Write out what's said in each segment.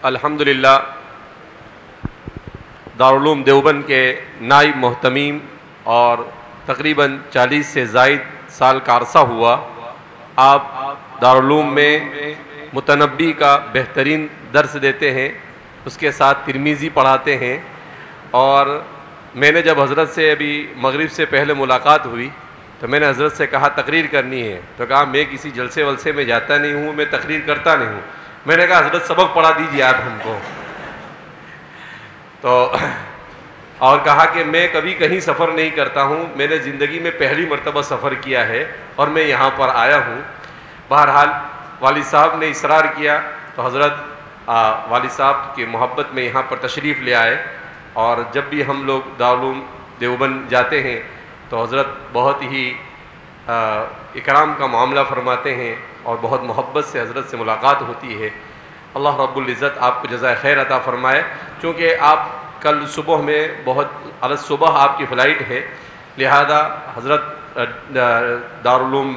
الحمدللہ دارالعلوم دیوبند کے نائب محتمیم اور تقریباً 40 سے زائد سال کا عرصہ ہوا آپ دارالعلوم میں متنبی کا بہترین درس دیتے ہیں، اس کے ساتھ ترمیزی پڑھاتے ہیں۔ اور میں نے جب حضرت سے ابھی مغرب سے پہلے ملاقات ہوئی تو میں نے حضرت سے کہا تقریر کرنی ہے، تو کہا میں کسی جلسے ولسے میں جاتا نہیں ہوں، میں تقریر کرتا نہیں ہوں۔ میں نے کہا حضرت سبق پڑھا دیجیے آپ ہم کو، تو اور کہا کہ میں کبھی کہیں سفر نہیں کرتا ہوں، میں نے زندگی میں پہلی مرتبہ سفر کیا ہے اور میں یہاں پر آیا ہوں۔ بہرحال والد صاحب نے اصرار کیا تو حضرت والد صاحب کی محبت میں یہاں پر تشریف لے آئے، اور جب بھی ہم لوگ دارالعلوم دیوبند جاتے ہیں تو حضرت بہت ہی اکرام کا معاملہ فرماتے ہیں اور بہت محبت سے حضرت سے ملاقات ہوتی ہے۔ اللہ رب العزت آپ کو جزائے خیر عطا فرمائے۔ چونکہ آپ کل صبح میں بہت صبح آپ کی فلائٹ ہے، لہذا حضرت دارالعلوم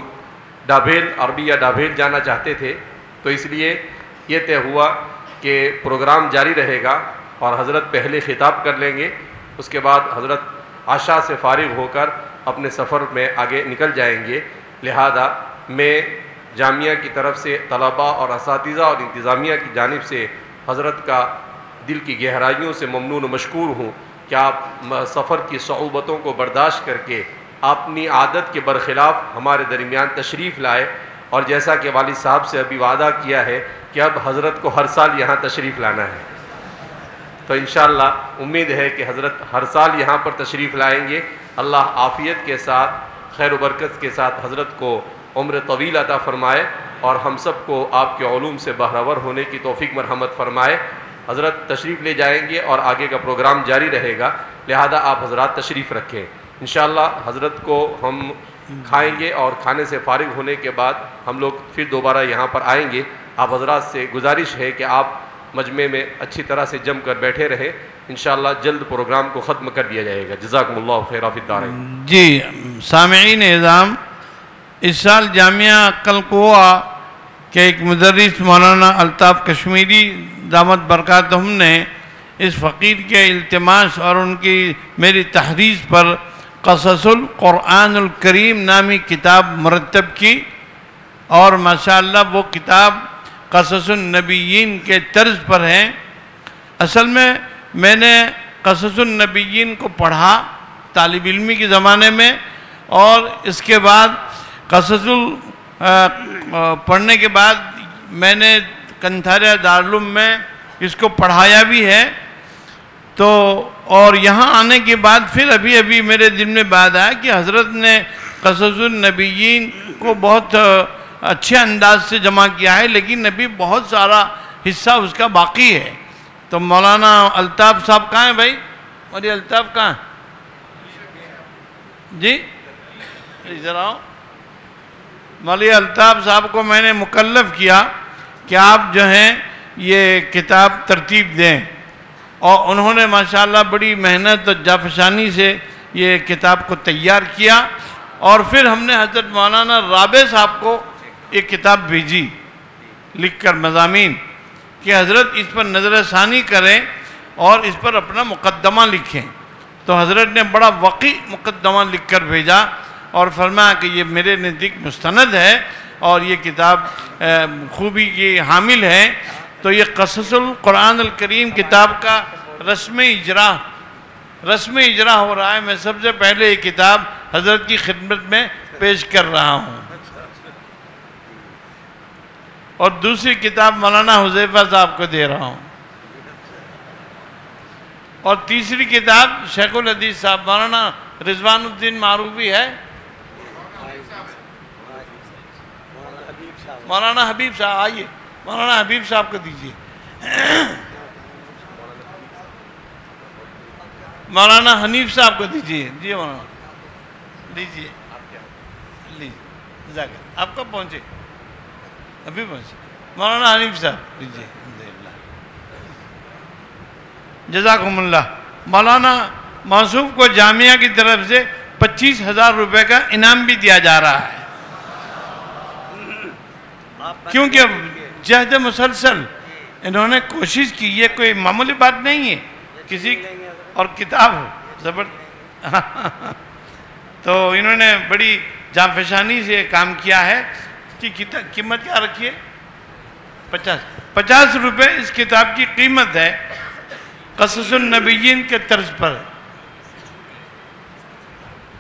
ڈابھیل عربیہ ڈابھیل جانا چاہتے تھے، تو اس لیے یہ طے ہوا کہ پروگرام جاری رہے گا اور حضرت پہلے خطاب کر لیں گے، اس کے بعد حضرت عشاء سے فارغ ہو کر اپنے سفر میں آگے نکل جائیں گے۔ لہذا میں جامعہ کی طرف سے طلباء اور اساتذہ اور انتظامیہ کی جانب سے حضرت کا دل کی گہرائیوں سے ممنون و مشکور ہوں کہ آپ سفر کی صعوبتوں کو برداشت کر کے اپنی عادت کے برخلاف ہمارے درمیان تشریف لائے، اور جیسا کہ والد صاحب سے ابھی وعدہ کیا ہے کہ اب حضرت کو ہر سال یہاں تشریف لانا ہے، تو انشاءاللہ امید ہے کہ حضرت ہر سال یہاں پر تشریف لائیں گے۔ اللہ عافیت کے ساتھ خیر و برکت کے ساتھ حضرت کو عمر طویل عطا فرمائے اور ہم سب کو آپ کے علوم سے بہرور ہونے کی توفیق مرحمت فرمائے۔ حضرت تشریف لے جائیں گے اور آگے کا پروگرام جاری رہے گا، لہذا آپ حضرات تشریف رکھیں۔ انشاءاللہ حضرت کو ہم کھائیں گے اور کھانے سے فارغ ہونے کے بعد ہم لوگ پھر دوبارہ یہاں پر آئیں گے۔ آپ حضرات سے گزارش ہے کہ آپ مجمع میں اچھی طرح سے جم کر بیٹھے رہیں، انشاءاللہ جلد پروگرام کو ختم کر دیا جائے گا۔ جزاکم اللہ خیر فی الدارین۔ جی سامعین اعظام، اس سال جامعہ کلکوہ کے ایک مدرس مولانا الطاف کشمیری دامت برکاتہم نے اس فقیر کے التماس اور ان کی میری تحریض پر قصص القرآن الکریم نامی کتاب مرتب کی، اور ماشاءاللہ وہ کتاب قصص النبیین کے طرز پر ہیں۔ اصل میں نے قصص النبیین کو پڑھا طالب علمی کے زمانے میں، اور اس کے بعد قصص پڑھنے کے بعد میں نے کنتھاریہ دارالعلوم میں اس کو پڑھایا بھی ہے، تو اور یہاں آنے کے بعد پھر ابھی میرے دل میں بات آیا کہ حضرت نے قصص النبیین کو بہت اچھے انداز سے جمع کیا ہے، لیکن ابھی بہت سارا حصہ اس کا باقی ہے۔ تو مولانا الطاف صاحب کہاں ہیں بھائی؟ اور یہ الطاف کہاں ہیں؟ جی ذرا مولانا الطاف صاحب کو میں نے مکلف کیا کہ آپ جو ہیں یہ کتاب ترتیب دیں، اور انہوں نے ماشاءاللہ بڑی محنت اور جافشانی سے یہ کتاب کو تیار کیا، اور پھر ہم نے حضرت مولانا رابع صاحب کو ایک کتاب بھیجی لکھ کر مضامین کہ حضرت اس پر نظر ثانی کریں اور اس پر اپنا مقدمہ لکھیں۔ تو حضرت نے بڑا وقی مقدمہ لکھ کر بھیجا اور فرمایا کہ یہ میرے نزدیک مستند ہے اور یہ کتاب خوبی کی حامل ہے۔ تو یہ قصص القرآن الکریم کتاب کا رسم اجرا ہو رہا ہے۔ میں سب سے پہلے یہ کتاب حضرت کی خدمت میں پیش کر رہا ہوں، اور دوسری کتاب مولانا حذیفہ صاحب کو دے رہا ہوں، اور تیسری کتاب شیخ الحدیث صاحب مولانا رضوان الدین معروفی ہے، مولانا حبیب صاحب آئیے، مولانا حبیب صاحب کو دیجیے، مولانا حنیف صاحب کو دیجیے، جی مولانا دیجیے، آپ کب پہنچے؟ ابھی پہنچے۔ مولانا حنیف صاحب دیجیے، جزاکم اللہ۔ مولانا موصوف کو جامعہ کی طرف سے 25,000 روپے کا انعام بھی دیا جا رہا ہے، کیونکہ جہد مسلسل انہوں نے کوشش کی، یہ کوئی معمولی بات نہیں ہے کسی اور کتاب تو انہوں نے بڑی جانفشانی سے کام کیا ہے۔ اس کی قیمت کیا رکھی ہے؟ 50 روپے اس کتاب کی قیمت ہے، قصص النبیین کے طرز پر۔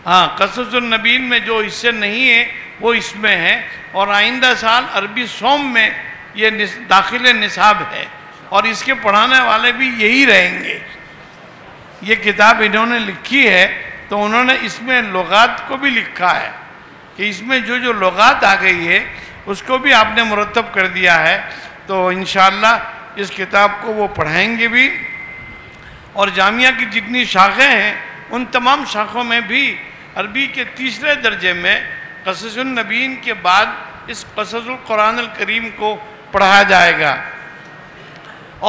ہاں، قصص النبیین میں جو حصے نہیں ہیں وہ اس میں ہے، اور آئندہ سال عربی سوم میں یہ داخل نصاب ہے، اور اس کے پڑھانے والے بھی یہی رہیں گے۔ یہ کتاب انہوں نے لکھی ہے تو انہوں نے اس میں لغات کو بھی لکھا ہے کہ اس میں جو لغات آ گئی ہے اس کو بھی آپ نے مرتب کر دیا ہے، تو انشاءاللہ اس کتاب کو وہ پڑھائیں گے بھی۔ اور جامعہ کی جتنی شاخیں ہیں ان تمام شاخوں میں بھی عربی کے تیسرے درجے میں قصص النبیین کے بعد اس قصص القرآن الکریم کو پڑھایا جائے گا۔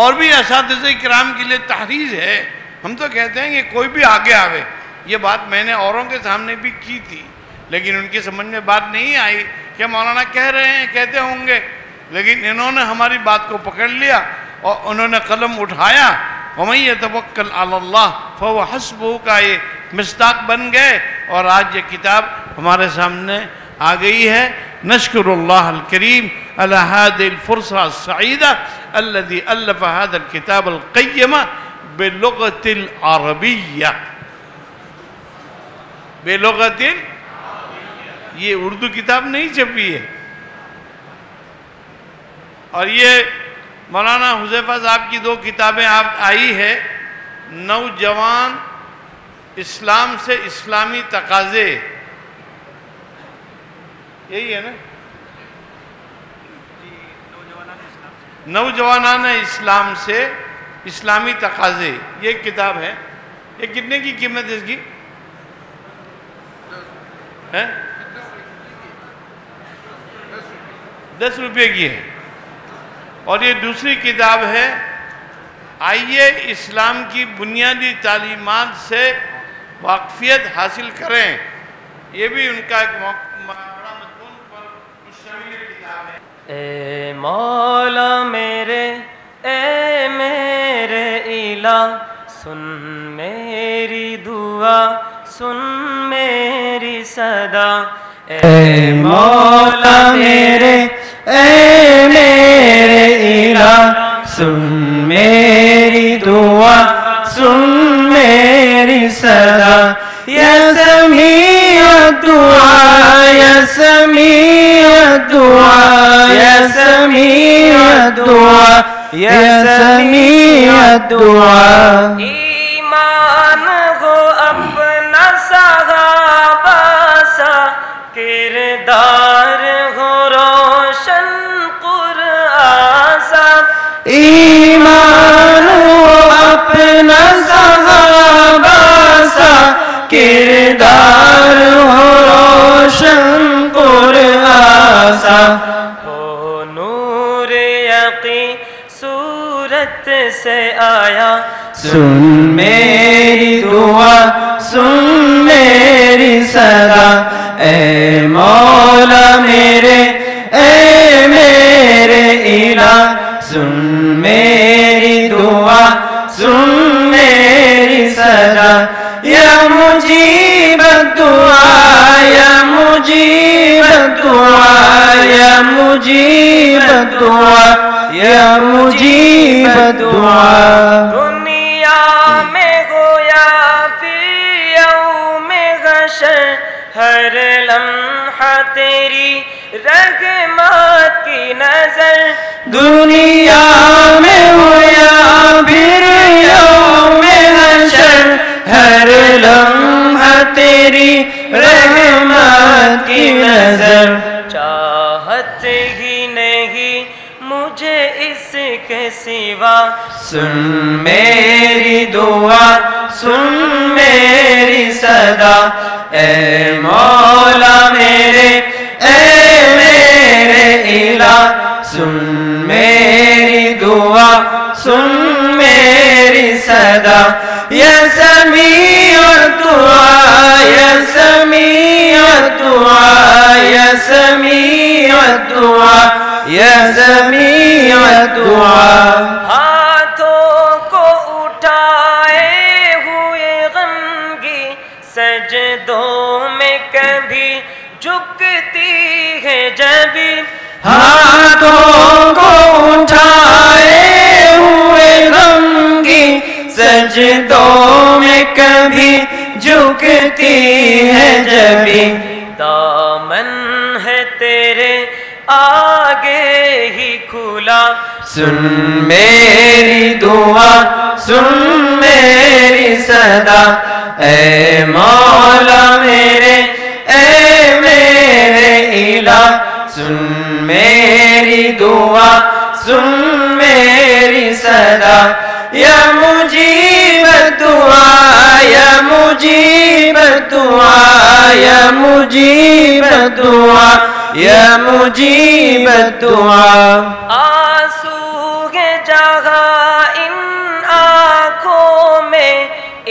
اور بھی اساتذہ کرام کے لیے تحریض ہے، ہم تو کہتے ہیں کہ کوئی بھی آگے آوے۔ یہ بات میں نے اوروں کے سامنے بھی کی تھی، لیکن ان کی سمجھ میں بات نہیں آئی کہ مولانا کہہ رہے ہیں، کہتے ہوں گے، لیکن انہوں نے ہماری بات کو پکڑ لیا اور انہوں نے قلم اٹھایا، وَمَن يَتَوَكَّلْ عَلَى اللَّهِ فَهُوَ حَسْبُهُ کا یہ مصداق بن گئے، اور آج یہ کتاب ہمارے سامنے آ گئی ہے۔ نشکر اللہ الکریم علی هذه الفرصة السعيدة الذي ألف هذا الكتاب القيم بلغة العربية۔ بلغة یہ اردو کتاب نہیں چھپی ہے، اور یہ مولانا حذیفہ صاحب کی 2 کتابیں آپ آئی ہے، نوجوان اسلام سے اسلامی تقاضے، یہی ہے نا، نوجوانان اسلام سے اسلامی تقاضے، یہ کتاب ہے۔ یہ کتنے کی قیمت ہے اس کی؟ 10 روپے کی ہے۔ اور یہ دوسری کتاب ہے، آئیے اسلام کی بنیادی تعلیمات سے واقفیت حاصل کریں، یہ بھی ان کا ایک بڑا مضمون پر مشتمل کتاب ہے۔ اے مولا میرے، اے میرے الہ، سن میری دعا، سن میری صدا۔ اے مولا میرے، اے میرے الہ، سن میری دعا، سن میری صدا۔ یا سمیع الدعا، یا سمیع الدعا، یا سمیع الدعا، یا سمیع الدعا۔ ایمان ہو اپنا صحابہ سا، کردار ہو روشن قرآن سا۔ ایمان ہو اپنا صحابہ سا، کردار ہو روشن قرآن سا۔ ہو نور یقین صورت سے آیا، سن میری دعا، سن میری صدا۔ اے مولا میرے، اے میرے الہ، سن میری دعا، سن میری صدا۔ یا مجیب الدعا، یا مجیب الدعا، یا مجیب الدعا، یا مجیب الدعا۔ دنیا میں ہو یا پھر یوم حشر، ہر لمحہ تیری رحمت کی نظر۔ دنیا میں ہو یا پھر یوم حشر، ہر لمحہ تیری رحمت کی نظر۔ چاہت ہی نہیں مجھے اس کے سوا، سن میری دعا، سن میری صدا۔ اے مولا میرے، اے میرے الہ، سن میری دعا، سن میری صدا۔ یا سمیع الدعاء یا سمیع الدعاء یا سمیع الدعاء یا سمیع الدعاء ہاتھوں کو اٹھائے ہوئے غمگی سجدوں میں کبھی جھکتی ہے جبھی ہاتھوں کو اٹھائے ہوئے غمگی سجدوں میں کبھی جھکتی ہے جبھی دامن ہے تیرے آگے ہی کھلا سن میری دعا سن میری صدا اے مولا میرے اے میرے الہ سن میری دعا سن میری صدا یا مجیب الدعا یا مجیب الدعا یا مجیب الدعا یا مجیب الدعا آنسو ہے جہاں ان آنکھوں میں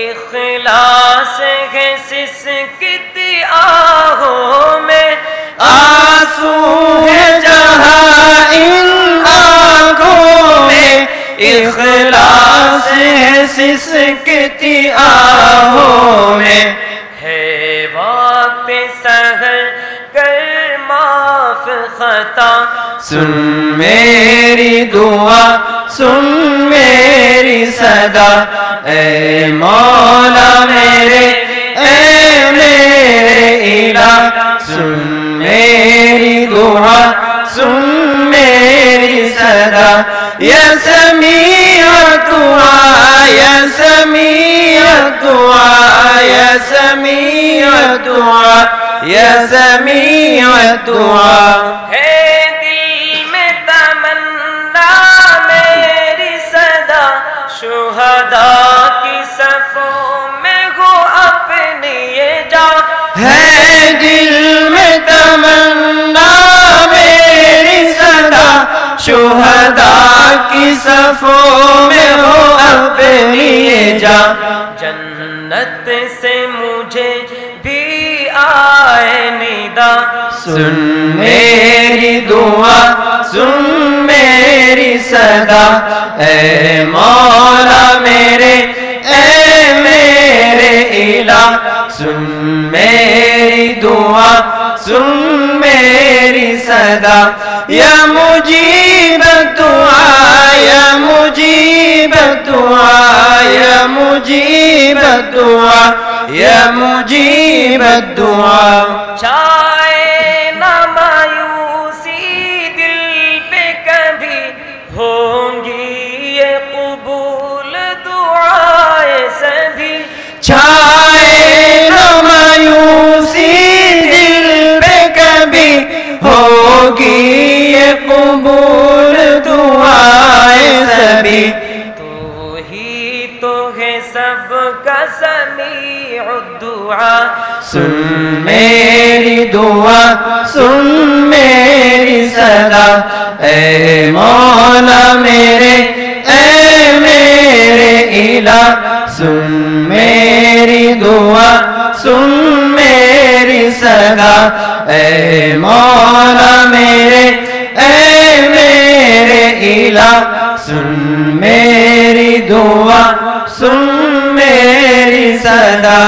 اخلاص ہے سسکتی آہوں میں آنسو ہے جہاں ان آنکھوں میں اخلاص ہے سسکتی آہوں میں ہے وقت سحر کر معاف خطا سن میری دعا سن میری صدا اے مولا میرے اے میرے الہ سن میری دعا سن میری صدا یا سمیع الدعاء یا سمیع الدعاء یا سمیع الدعاء یا سمیع الدعاء ہے دل میں تمنا میری صدا شہداء کی صفوں میں ہو اپنی یہ جا ہے دل میں تمنا میری صدا شہداء کی صفوں میں ہو اپنی یہ جا جنت سے مجھے بھی آئے ندا سن میری دعا سن میری صدا اے مولا میرے اے میرے الہ سن میری دعا سن میری صدا یا مجیب الدعاء یا مجیب الدعاء یا مجیب الدعاء یا مجیب الدعاء چاہے نہ مایوسی دل پہ کبھی ہوں گی یہ قبول دعائیں سبھی چاہے نہ مایوسی دل پہ کبھی ہوگی یہ قبول دعائیں سبھی تو ہی تو ہے سب کا سمیع الدعا سن میری دعا سن میری صدا اے مولا میرے اے میرے الہ سن میری دعا سن میری صدا اے مولا میرے اے میرے الہ سن میری دعا سن میری صدا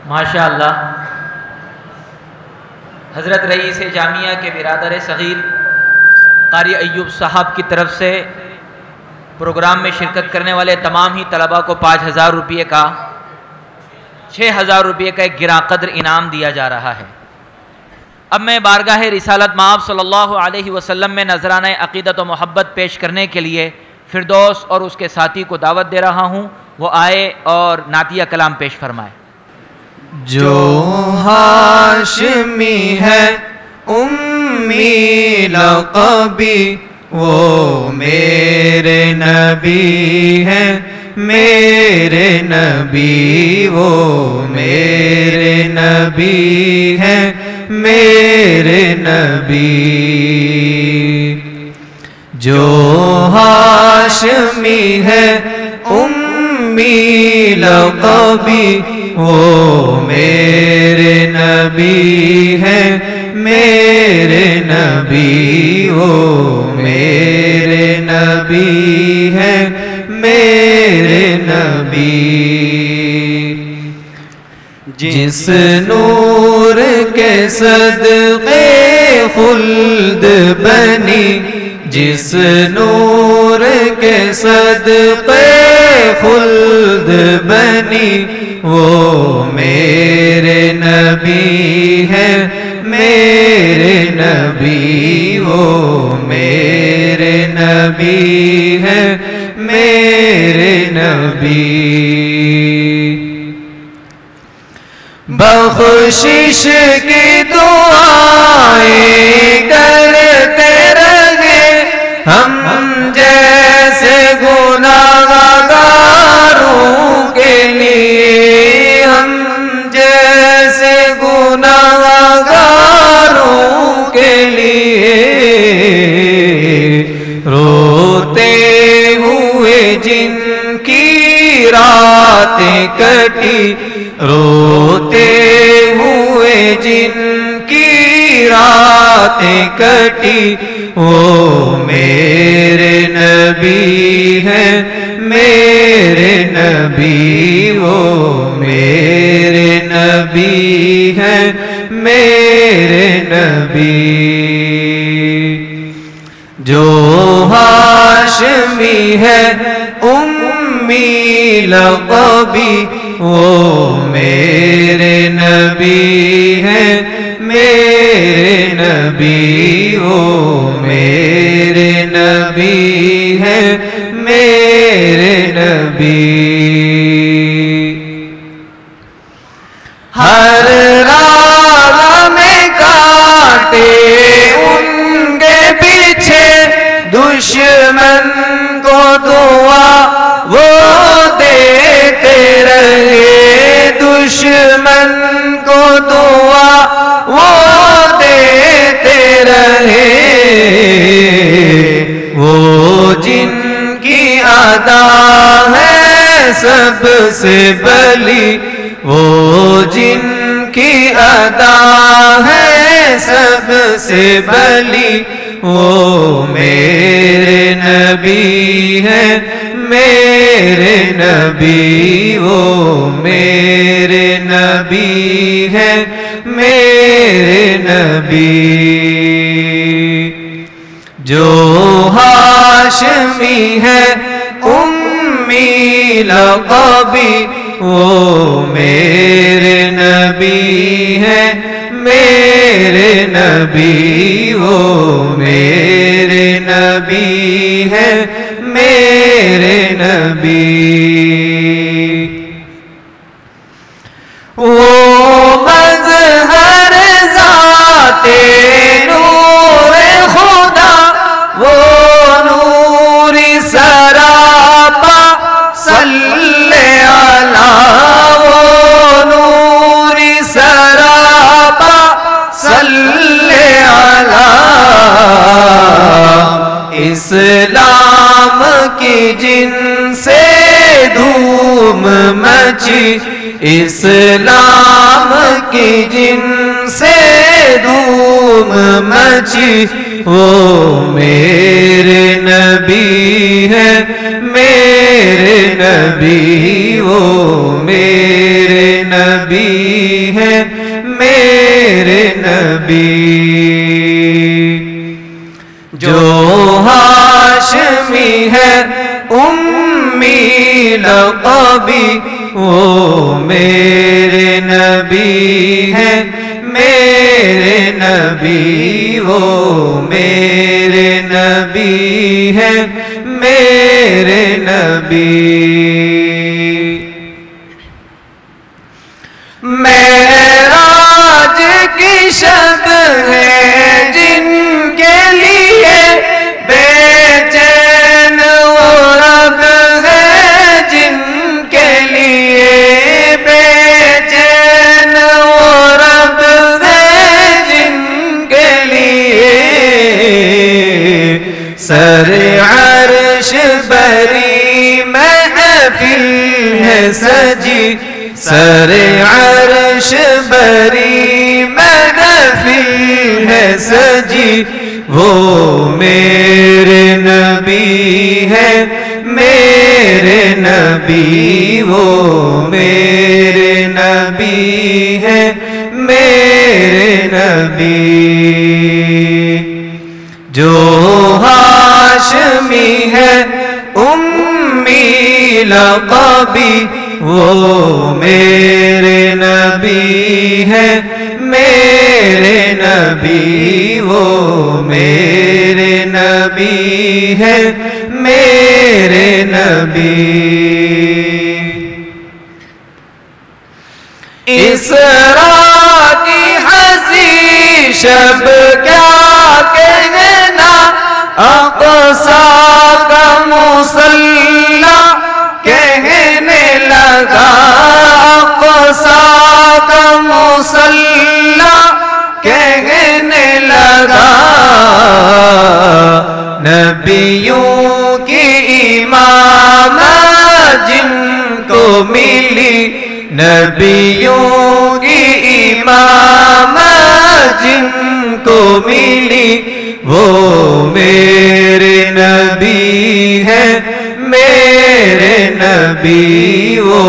ماشاءاللہ حضرت رئیس جامعہ کے برادر صغیر قاری ایوب صاحب کی طرف سے پروگرام میں شرکت کرنے والے تمام ہی طلباء کو 5,000 روپے کا 6,000 روپے کا ایک گراں قدر انعام دیا جا رہا ہے۔ اب میں بارگاہ رسالت مآب صلی اللہ علیہ وسلم میں نذرانہ عقیدت و محبت پیش کرنے کے لیے فردوس اور اس کے ساتھی کو دعوت دے رہا ہوں، وہ آئے اور نعتیہ کلام پیش فرمائے۔ جو ہاشمی ہے امی لقبی وہ میرے نبی ہیں، میرے نبی وہ میرے نبی ہیں، میرے نبی، جو ہاشمی ہے امی لقبی، وہ میرے نبی ہے میرے نبی، وہ میرے نبی ہے میرے نبی، جس نور کے صدقے خلد بنی، جس نور کے صدقے خلد بنی، وہ میرے نبی ہے میرے نبی، وہ میرے نبی ہے میرے نبی، بخشش کی دعائیں کرتے رہے ہم جیسے گناہگاروں کے لیے، ہم جیسے گناہگاروں کے لیے، روتے ہوئے جن کی راتیں کٹی، روتے ہوئے جن کی راتیں کٹی، وہ میرے نبی ہے میرے نبی، وہ میرے نبی ہے میرے نبی، جو ہاشمی ہے امی لقبی، وہ میرے نبی ہے میرے نبی، وہ میرے نبی ہے میرے نبی، ہر راہ میں کاٹے ان کے پیچھے، دشمن کو دعا وہ دیتے رہے، دشمن کو دعا وہ دیتے رہے، وہ جن کی ادا ہے سب سے بلی، وہ جن کی ادا ہے سب سے بلی، وہ میرے نبی ہے میرے نبی، وہ میرے نبی ہے میرے نبی، جو ہاشمی ہے امی لقبی، وہ میرے نبی ہے میرے نبی، وہ میرے نبی ہے میرے نبی، وہ مظہر ذات نور خدا، وہ نور سراپا صلی اللہ، وہ نور سراپا صلی اللہ، اسلام کی جن سے دھوم مچی، اسلام کی جن سے دھوم مچی، وہ میرے نبی ہے میرے نبی، وہ میرے نبی ہے میرے نبی، جو ہاشمی ہے امی لقبی، وہ میرے نبی ہے میرے نبی، وہ میرے نبی ہے میرے نبی، معراج کی شب ہے جن کے لیے بے چین وہ رب ہے، جن کے لیے بے چین وہ رب ہے، سر عرش بری محفل ہے سجی سر عرش بری محفل ہے سجی وہ میرے نبی ہے میرے نبی وہ میرے نبی ہے میرے نبی جو ہاشمی ہے امی لقبی وہ میرے نبی ہے میرے نبی وہ میرے نبی ہے میرے نبی اسراء کی حسین شب کیا کہنا اقصیٰ کا مصلی کہنے لگا اقصیٰ کا مصلی کہنے لگا نبیوں کی امامت جن کو ملی نبیوں کی امامت جن کو ملی وہ میرے نبی ہے میرے نبی وہ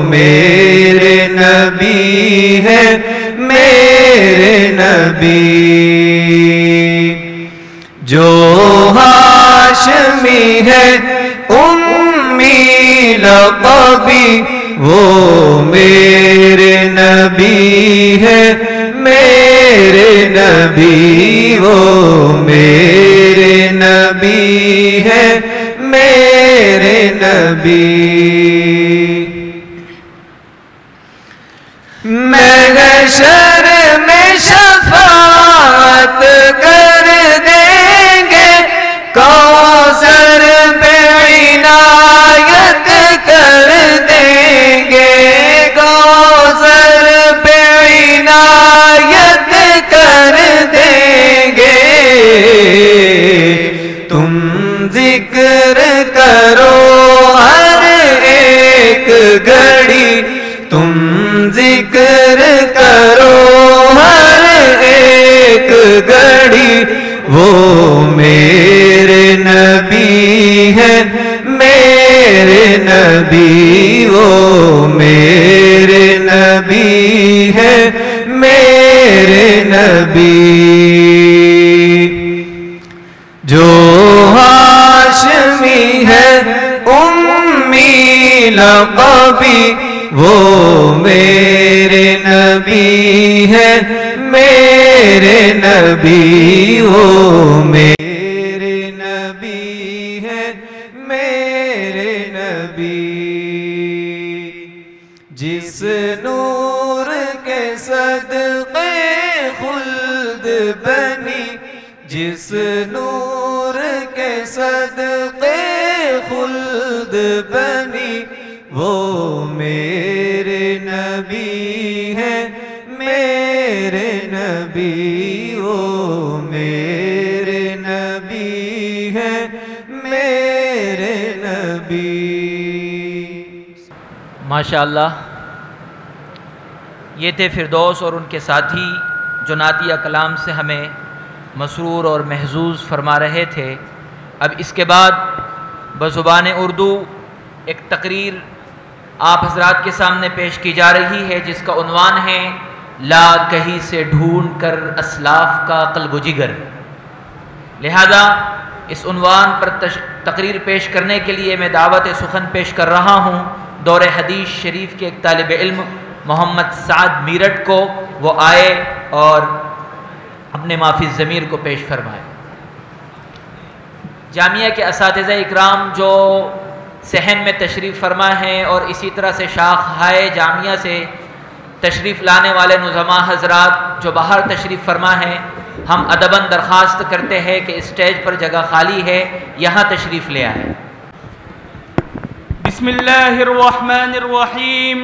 میرے نبی ہے میرے نبی جو ہاشمی ہے امی لقبی وہ میرے نبی ہے میرے نبی وہ میرے نبی ہے میرے نبی محشر میں شفاعت کر دیں گے کوثر پہ عنایت کر دیں گے کوثر پہ عنایت کر دیں گے تم ذکر کرو ہر ایک گھڑی تم ذکر کرو ہر ایک گھڑی وہ میرے نبی ہے میرے نبی وہ میرے نبی ہے میرے نبی جو ہاشمی ہے امی لقبی وہ میرے نبی ہے میرے نبی وہ میرے نبی ہے میرے نبی جس نور کے صدقے خلد بنی جس نور کے صدقے خلد بنی وہ میرے نبی ہے میرے نبی وہ میرے نبی ہے میرے نبی ماشاءاللہ یہ تھے فردوس اور ان کے ساتھی جو نعتیہ کلام سے ہمیں مسرور اور محظوظ فرما رہے تھے۔ اب اس کے بعد بزبان اردو ایک تقریر آپ حضرات کے سامنے پیش کی جا رہی ہے جس کا عنوان ہے لا کہیں سے ڈھونڈ کر اسلاف کا قلب و جگر۔ لہذا اس عنوان پر تقریر پیش کرنے کے لیے میں دعوت سخن پیش کر رہا ہوں دور حدیث شریف کے ایک طالب علم محمد سعد میرٹھ کو، وہ آئے اور اپنے مافی ضمیر کو پیش فرمائے۔ جامعہ کے اساتذہ اکرام جو صحن میں تشریف فرما ہیں اور اسی طرح سے شاخ ہائے جامعہ سے تشریف لانے والے نظماء حضرات جو باہر تشریف فرما ہیں، ہم ادباً درخواست کرتے ہیں کہ اسٹیج پر جگہ خالی ہے، یہاں تشریف لے آئے۔ بسم اللہ الرحمن الرحیم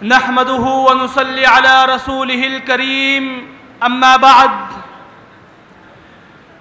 نحمده ونصلي على رسوله الكريم اما بعد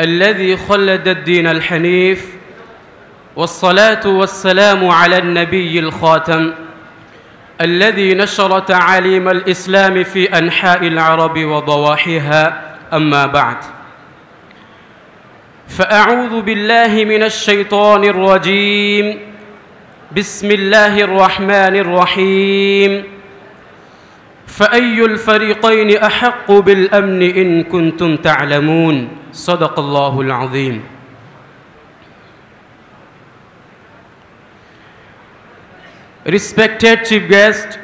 الذي خلد الدين الحنيف والصلاة والسلام على النبي الخاتم الذي نشر تعاليم الإسلام في أنحاء العرب وضواحيها. أما بعد، فأعوذ بالله من الشيطان الرجيم. بسم الله الرحمن الرحيم. فأي الفريقين أحق بالأمن إن كنتم تعلمون. صدق الله العظيم. Respected chief guest,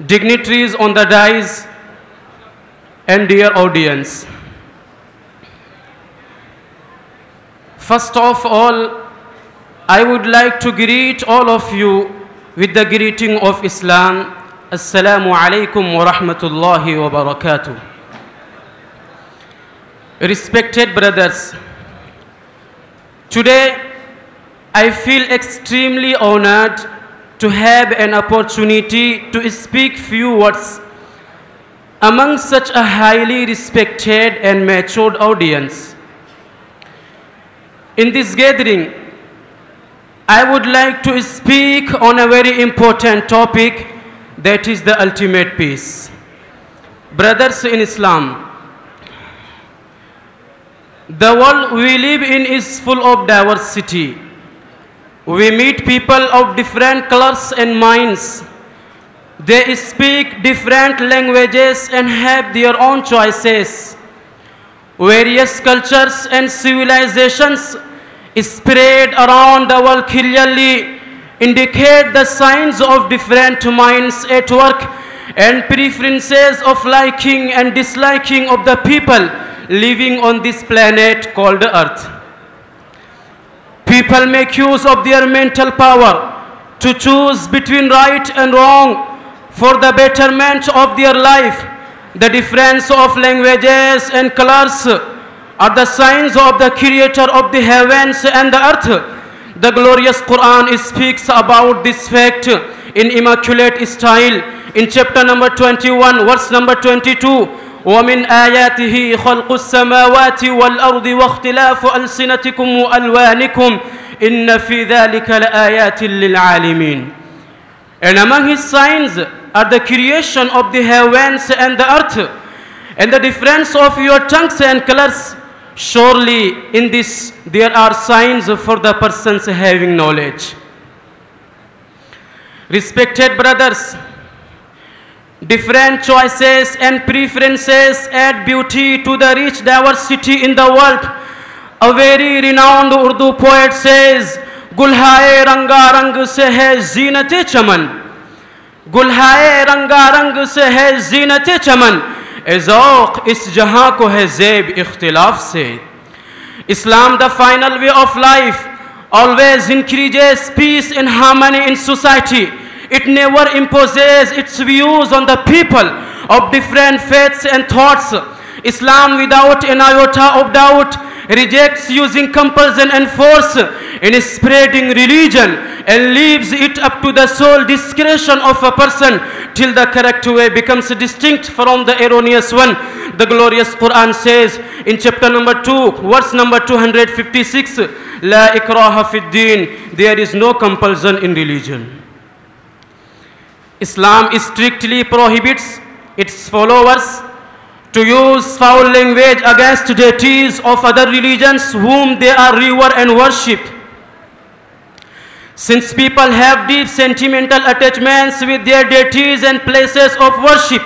dignitaries on the dais, and dear audience. First of all, I would like to greet all of you with the greeting of Islam. Assalamu alaikum wa rahmatullahi wa barakatuh. Respected brothers, today I feel extremely honored to have an opportunity to speak few words among such a highly respected and matured audience. In this gathering, I would like to speak on a very important topic, that is the ultimate peace. Brothers in Islam, the world we live in is full of diversity. We meet people of different colors and minds. They speak different languages and have their own choices. Various cultures and civilizations spread around the world clearly indicate the signs of different minds at work and preferences of liking and disliking of the people living on this planet called Earth. People make use of their mental power to choose between right and wrong for the betterment of their life. The difference of languages and colors are the signs of the creator of the heavens and the earth. The glorious Quran speaks about this fact in immaculate style in chapter number 21, verse number 22. وَمِنْ آيَاتِهِ خَلْقُ السَّمَاوَاتِ وَالْأَرْضِ وَاخْتِلَافُ أَلْسِنَتِكُمْ وَأَلْوَانِكُمْ إِنَّ فِي ذَلِكَ لَآيَاتٍ لِلْعَالِمِينَ. And among his signs are the creation of the heavens and the earth, and the difference of your tongues and colors. Surely in this there are signs for the persons having knowledge. Respected brothers, different choices and preferences add beauty to the rich diversity in the world. A very renowned Urdu poet says, "Gulhaye ranga rang se hai zinate chaman, gulhaye ranga rang se hai zinate chaman, ezauq is jahan ko hai zeb ikhtilaf se." Islam, the final way of life, always encourages peace and harmony in society. It never imposes its views on the people of different faiths and thoughts. Islam, without an iota of doubt, rejects using compulsion and force in spreading religion and leaves it up to the sole discretion of a person till the correct way becomes distinct from the erroneous one. The glorious Quran says in chapter number 2, verse number 256, "La ikraha fid din," there is no compulsion in religion. Islam strictly prohibits its followers to use foul language against deities of other religions whom they are revere and worship. Since people have deep sentimental attachments with their deities and places of worship,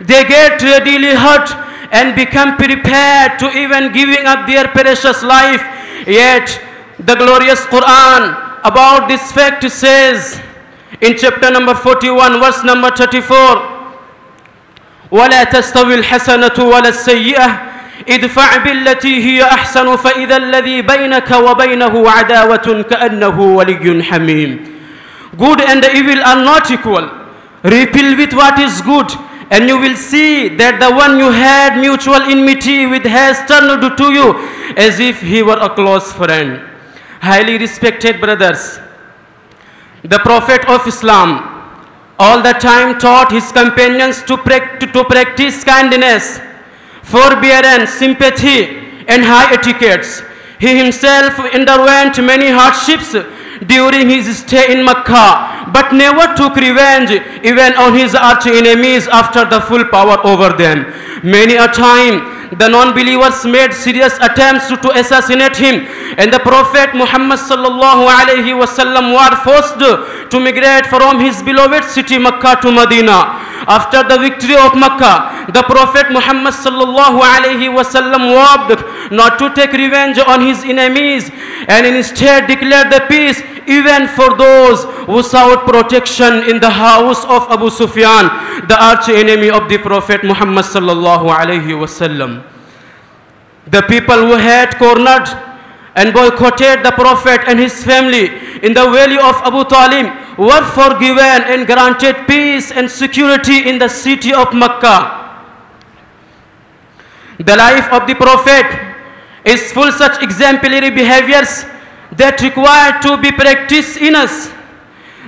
they get readily hurt and become prepared to even giving up their precious life. Yet the glorious Quran about this fact says, in chapter number 41, verse number 34. ولا تستوي الحسنة ولا السيئة ادفع بالتي هي أحسن فإذا الذي بينك وبينه عداوة كأنه ولي حميم. Good and evil are not equal. Repel with what is good, and you will see that the one you had mutual enmity with has turned to you as if he were a close friend. Highly respected brothers, the Prophet of Islam all the time taught his companions to practice kindness, forbearance, sympathy, and high etiquettes. He himself underwent many hardships during his stay in Mecca, but never took revenge even on his arch enemies after the full power over them. Many a time the non-believers made serious attempts to assassinate him, and the Prophet Muhammad sallallahu alaihi wasallam was forced to migrate from his beloved city Mecca to Medina. After the victory of Mecca, the Prophet Muhammad sallallahu alaihi wasallam vowed not to take revenge on his enemies and instead declared the peace even for those who sought protection in the house of Abu Sufyan, the arch enemy of the Prophet Muhammad sallallahu alaihi wasallam. The people who had cornered and boycotted the Prophet and his family in the valley of Abu Talib were forgiven and granted peace and security in the city of Mecca. The life of the Prophet is full such exemplary behaviors that require to be practiced in us.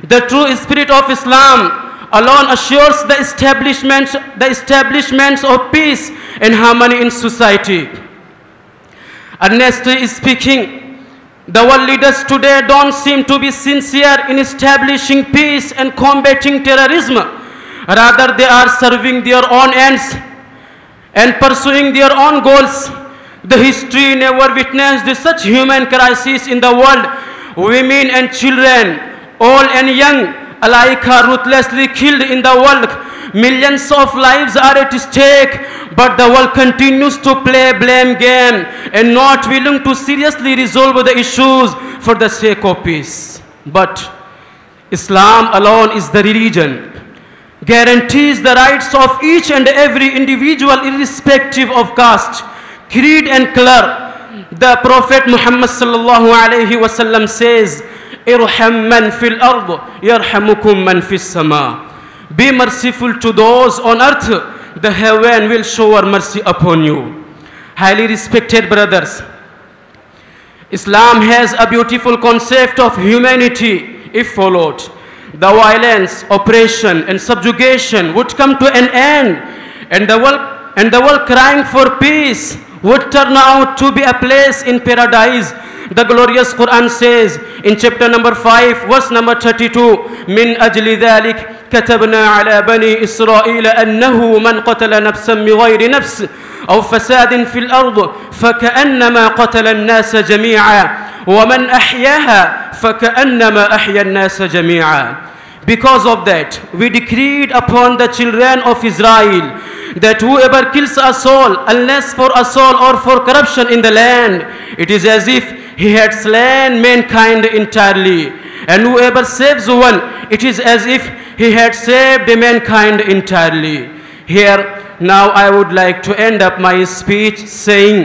The true spirit of Islam alone assures the establishment of peace and harmony in society. Honestly speaking, the world leaders today don't seem to be sincere in establishing peace and combating terrorism. Rather, they are serving their own ends and pursuing their own goals. The history never witnessed such human crisis in the world. Women and children, old and young, alike are ruthlessly killed in the world. Millions of lives are at stake, but the world continues to play blame game and not willing to seriously resolve the issues for the sake of peace. But Islam alone is the religion, guarantees the rights of each and every individual irrespective of caste, creed and color. The Prophet Muhammad sallallahu alaihi wasallam says, "Irham man fil ard, yarhamukum man fis sama." Be merciful to those on earth, the heaven will shower mercy upon you. Highly respected brothers, Islam has a beautiful concept of humanity if followed. The violence, oppression and subjugation would come to an end, and the world crying for peace would turn out to be a place in paradise. The glorious Quran says in chapter number 5, verse number 32, "Min ajli dhalik كتبنا على بني إسرائيل أنه من قتل نفسا بغير نفس أو فساد في الأرض فكأنما قتل الناس جميعا ومن أحياها فكأنما أحيا الناس جميعا." Because of that, we decreed upon the children of Israel that whoever kills a soul, unless for assault or for corruption in the land, it is as if he had slain mankind entirely. And whoever saves one, it is as if he had saved mankind entirely. Here, now I would like to end up my speech saying,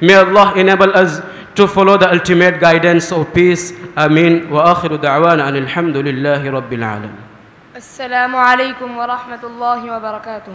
May Allah enable us to follow the ultimate guidance of peace. Ameen. Wa akhiru da'wana anil hamdulillahi rabbil alamin. Assalamu alaikum wa rahmatullahi wa barakatuh.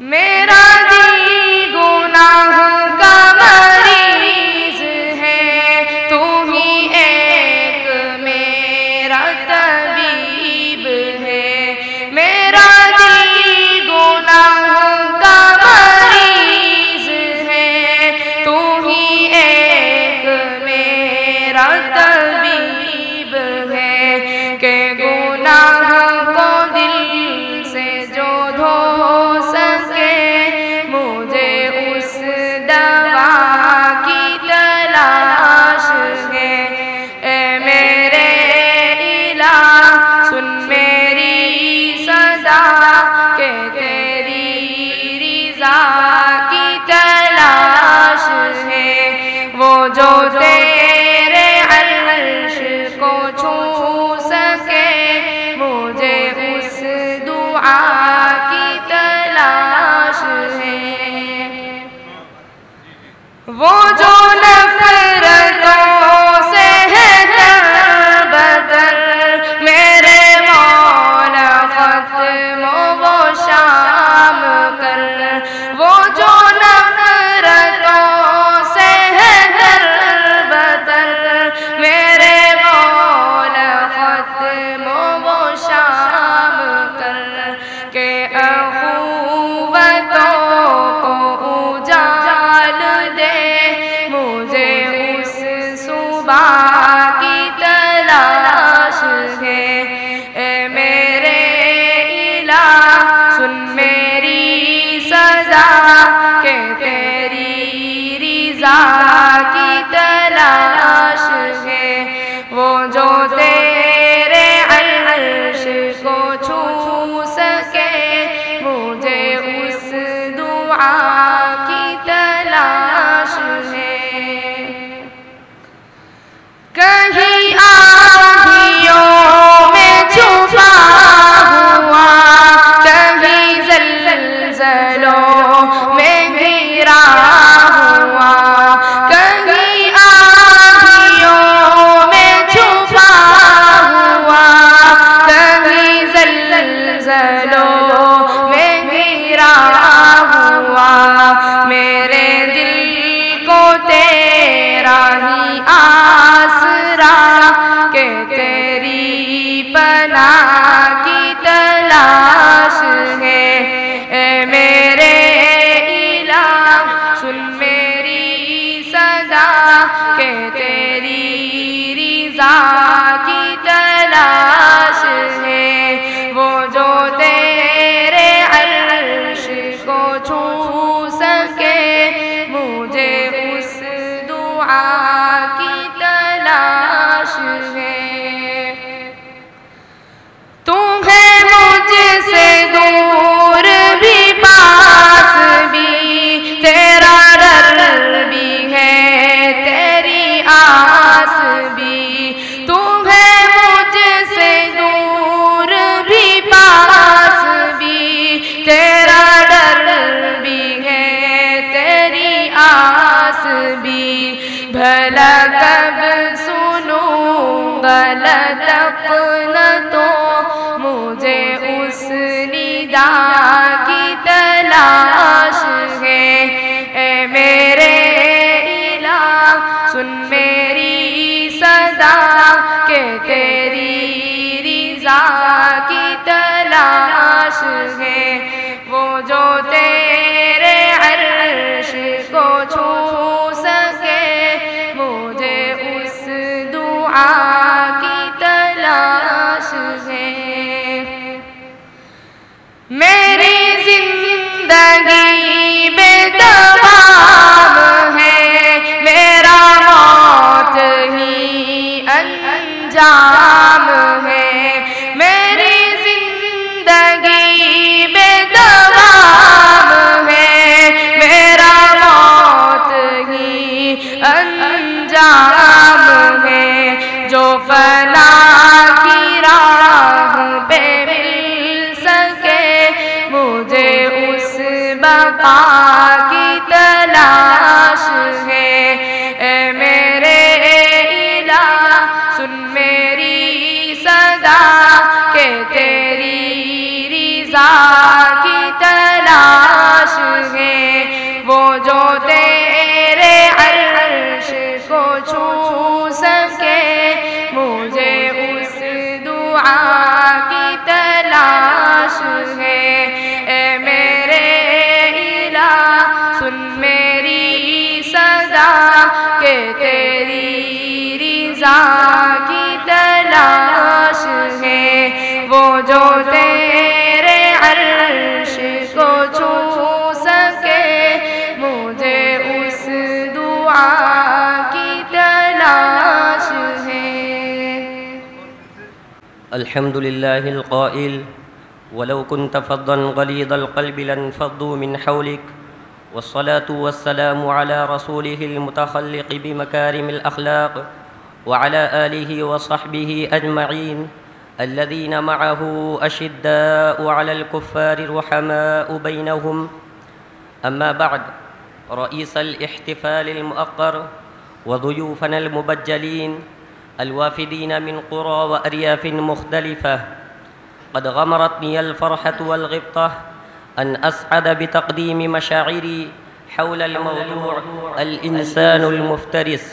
میرا دل گناہ کا مریض ہے، تو ہی ایک میرا طبیب ہے۔ میرا دل گناہ کا مریض ہے، تو ہی ایک میرا طبیب ہے، کہ گناہ کو دل سے جو دھو سکے، مجھے اس دوا کی تلاش ہے۔ اے میرے الہ سن میری صدا، کہ تیری رضا کی تلاش ہے۔ وہ جو تیرے عرش کو چھو سکے، مجھے اس دعا کی تلاش ہے۔ وہ جو نفرتوں سے ہے بدر، میرے مولا ختم و شام کر۔ وہ جو نفرتوں سے ہے بدر، میرے مولا ختم و شام کر، کہ اخوتوں کو اجال دے، مجھے اس صبح کی تلاش ہے۔ اے میرے الہ سن میری صدا، کہ تیری رضا کی تلاش ہے۔ وہ جو تیرے عرش کو چھو سکے، مجھے اس دعا کی تلاش ہے۔ کہیں آندھیوں میں چھپا ہوا، کہیں زلزلوں میں گھرا ہوا، کہیں آندھیوں میں چھپا ہوا، کہیں زلزلوں میں گھرا ہوا، میرے دل کو تیرا ہی آسرا، کہ تیری پناہ کی تلاش ہے۔ اے میرے الہ سن میری صدا، کہ تیری رضا کی تلاش ہے۔ وہ جو تیرے عرش کو چھو سکے، مجھے اس دعا کی تلاش ہے۔ تمہیں مجھ سے دور بھی پاس بھی، تیرا ڈر بھی ہے تیری آس بھی۔ تمہیں مجھ سے دور بھی پاس بھی، تیرا ڈر بھی ہے تیری آس بھی۔ بھلا کب سنوں گا لطقنتوں، مجھے اس ندا کی تلاش ہے۔ اے میرے الہ سن میری صدا، کہ تیری رضا کی تلاش ہے۔ وہ جو تیرے عرش کو چھو سکے، مجھے اس دعا کی تلاش ہے۔ میری زندگی بے دوام ہے، میرا موت ہی انجام ہے۔ میری زندگی بے دوام ہے، میرا موت ہی انجام ہے۔ جو فنا کی راہ پہ مل سکے، مجھے اس بقا کی تلاش ہے۔ اے میرے الہ سن میری صدا، کہ تیری رضا کی تلاش وہ جو تیرے عرش کو چھو سکے مجھے اس دعا کی تلاش ہے اے میرے الہ سن میری صدا کہ تیری رضا کی تلاش ہے وہ جو تیرے عرش کو چھو سکے مجھے اس دعا کی تلاش ہے الحمد لله القائل ولو كنت فظا غليظ القلب لانفضوا من حولك والصلاة والسلام على رسوله المتخلق بمكارم الأخلاق وعلى آله وصحبه أجمعين الذين معه أشداء على الكفار رحماء بينهم. أما بعد، رئيس الاحتفال المؤقر وضيوفنا المبجلين الوافدين من قرى وأرياف مختلفة، قد غمرتني الفرحة والغبطة أن أسعد بتقديم مشاعري حول الموضوع الإنسان المفترس.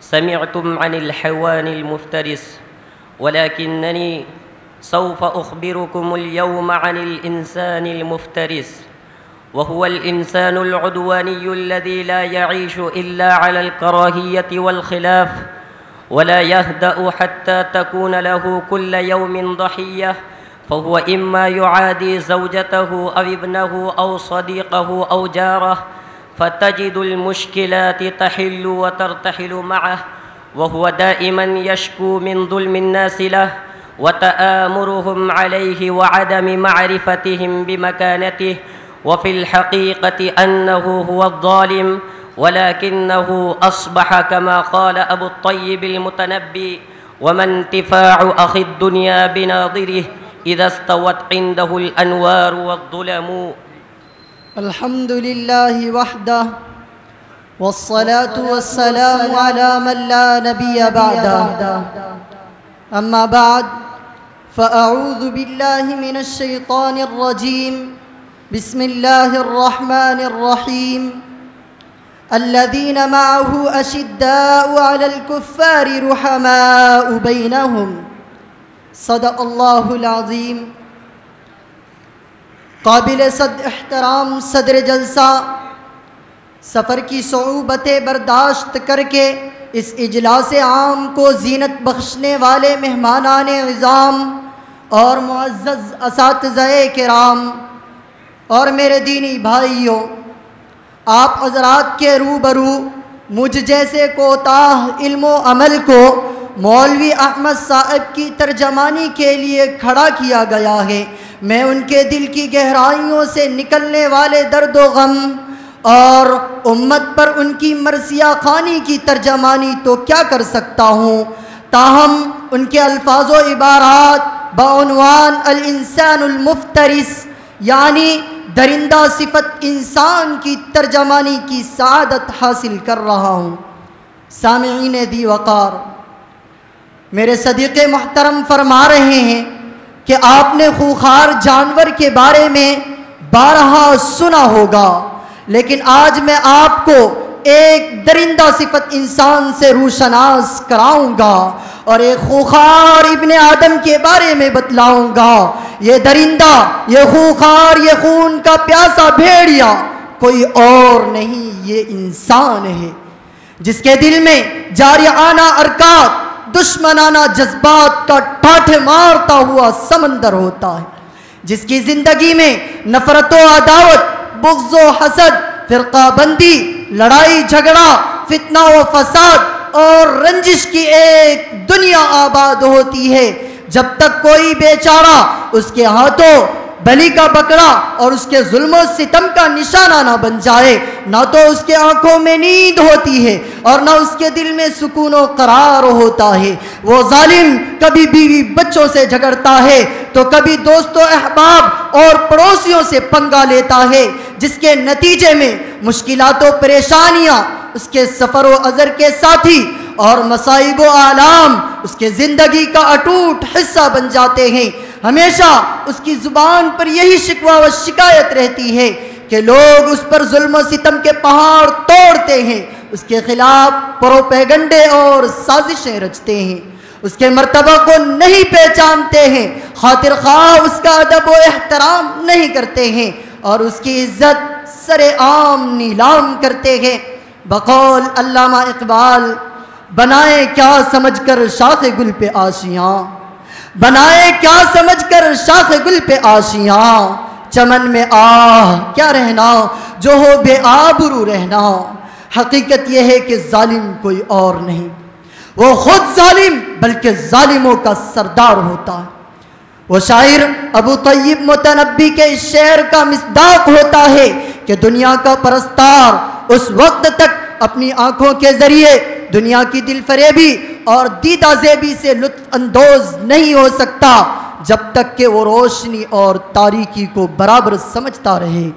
سمعتم عن الحيوان المفترس، ولكنني سوف أخبركم اليوم عن الإنسان المفترس، وهو الإنسان العدواني الذي لا يعيش إلا على الكراهية والخلاف، ولا يهدأ حتى تكون له كل يوم ضحية، فهو إما يعادي زوجته أو ابنه أو صديقه أو جاره، فتجد المشكلات تحل وترتحل معه، وهو دائما يشكو من ظلم الناس له وتآمرهم عليه وعدم معرفتهم بمكانته، وفي الحقيقة أنه هو الظالم، ولكنه أصبح كما قال أبو الطيب المتنبي: وما انتفاع أخي الدنيا بناظره إذا استوت عنده الأنوار والظلم. الحمد لله وحده والصلاة والسلام على من لا نبي بعده. أما بعد، فأعوذ بالله من الشيطان الرجيم. بسم الله الرحمن الرحيم. الذين معه أشداء على الكفار رحماء بينهم. صدق الله العظيم. قابل صد احترام صدر جلسہ، سفر کی صعوبتیں برداشت کر کے اس اجلاس عام کو زینت بخشنے والے مہمانان عظام اور معزز اساتذہ کرام اور میرے دینی بھائیوں، آپ حضرات کے روبرو مجھ جیسے کوتاہ علم و عمل کو مولوی احمد صاحب کی ترجمانی کے لیے کھڑا کیا گیا ہے۔ میں ان کے دل کی گہرائیوں سے نکلنے والے درد و غم اور امت پر ان کی مرثیہ خوانی کی ترجمانی تو کیا کر سکتا ہوں، تاہم ان کے الفاظ و عبارات بعنوان الانسان المفترس یعنی درندہ صفت انسان کی ترجمانی کی سعادت حاصل کر رہا ہوں۔ سامعین دی وقار، میرے صدیق محترم فرما رہے ہیں کہ آپ نے خوخار جانور کے بارے میں بارہا سنا ہوگا، لیکن آج میں آپ کو ایک درندہ صفت انسان سے روشناس کراؤں گا اور ایک خوخار ابن آدم کے بارے میں بتلاؤں گا۔ یہ درندہ، یہ خوخار، یہ خون کا پیاسا بھیڑیا کوئی اور نہیں، یہ انسان ہے جس کے دل میں جارحانہ حرکات، دشمنانہ جذبات کا ٹھاٹھے مارتا ہوا سمندر ہوتا ہے، جس کی زندگی میں نفرت و عداوت، بغض و حسد، فرقہ بندی، لڑائی جھگڑا، فتنہ و فساد اور رنجش کی ایک دنیا آباد ہوتی ہے، جب تک کوئی بیچارہ اس کے ہاتھوں بلی کا بکرا اور اس کے ظلم و ستم کا نشانہ نہ بن جائے، نہ تو اس کے آنکھوں میں نیند ہوتی ہے اور نہ اس کے دل میں سکون و قرار ہوتا ہے۔ وہ ظالم کبھی بیوی بچوں سے جھگڑتا ہے تو کبھی دوست و احباب اور پڑوسیوں سے پنگا لیتا ہے، جس کے نتیجے میں مشکلات و پریشانیاں اس کے سفر و عذر کے ساتھی اور مصائب و آلام اس کے زندگی کا اٹوٹ حصہ بن جاتے ہیں۔ ہمیشہ اس کی زبان پر یہی شکوہ و شکایت رہتی ہے کہ لوگ اس پر ظلم و ستم کے پہاڑ توڑتے ہیں، اس کے خلاف پروپیگنڈے اور سازشیں رچتے ہیں، اس کے مرتبہ کو نہیں پہچانتے ہیں، خاطر خواہ اس کا ادب و احترام نہیں کرتے ہیں اور اس کی عزت سر عام نیلام کرتے ہیں۔ بقول علامہ اقبال، بنائے کیا سمجھ کر شاخ گل پہ آشیاں، بنائے کیا سمجھ کر شاخ گل پہ آشیاں، چمن میں آہ کیا رہنا جو ہو بے آبرو رہنا۔ حقیقت یہ ہے کہ ظالم کوئی اور نہیں، وہ خود ظالم بلکہ ظالموں کا سردار ہوتا ہے۔ وہ شاعر ابو طیب متنبی کے اس شعر کا مصداق ہوتا ہے کہ دنیا کا پرستار اس وقت تک اپنی آنکھوں کے ذریعے دنیا کی دل فریبی اور دیدہ زیبی سے لطف اندوز نہیں ہو سکتا جب تک کہ وہ روشنی اور تاریکی کو برابر سمجھتا رہے۔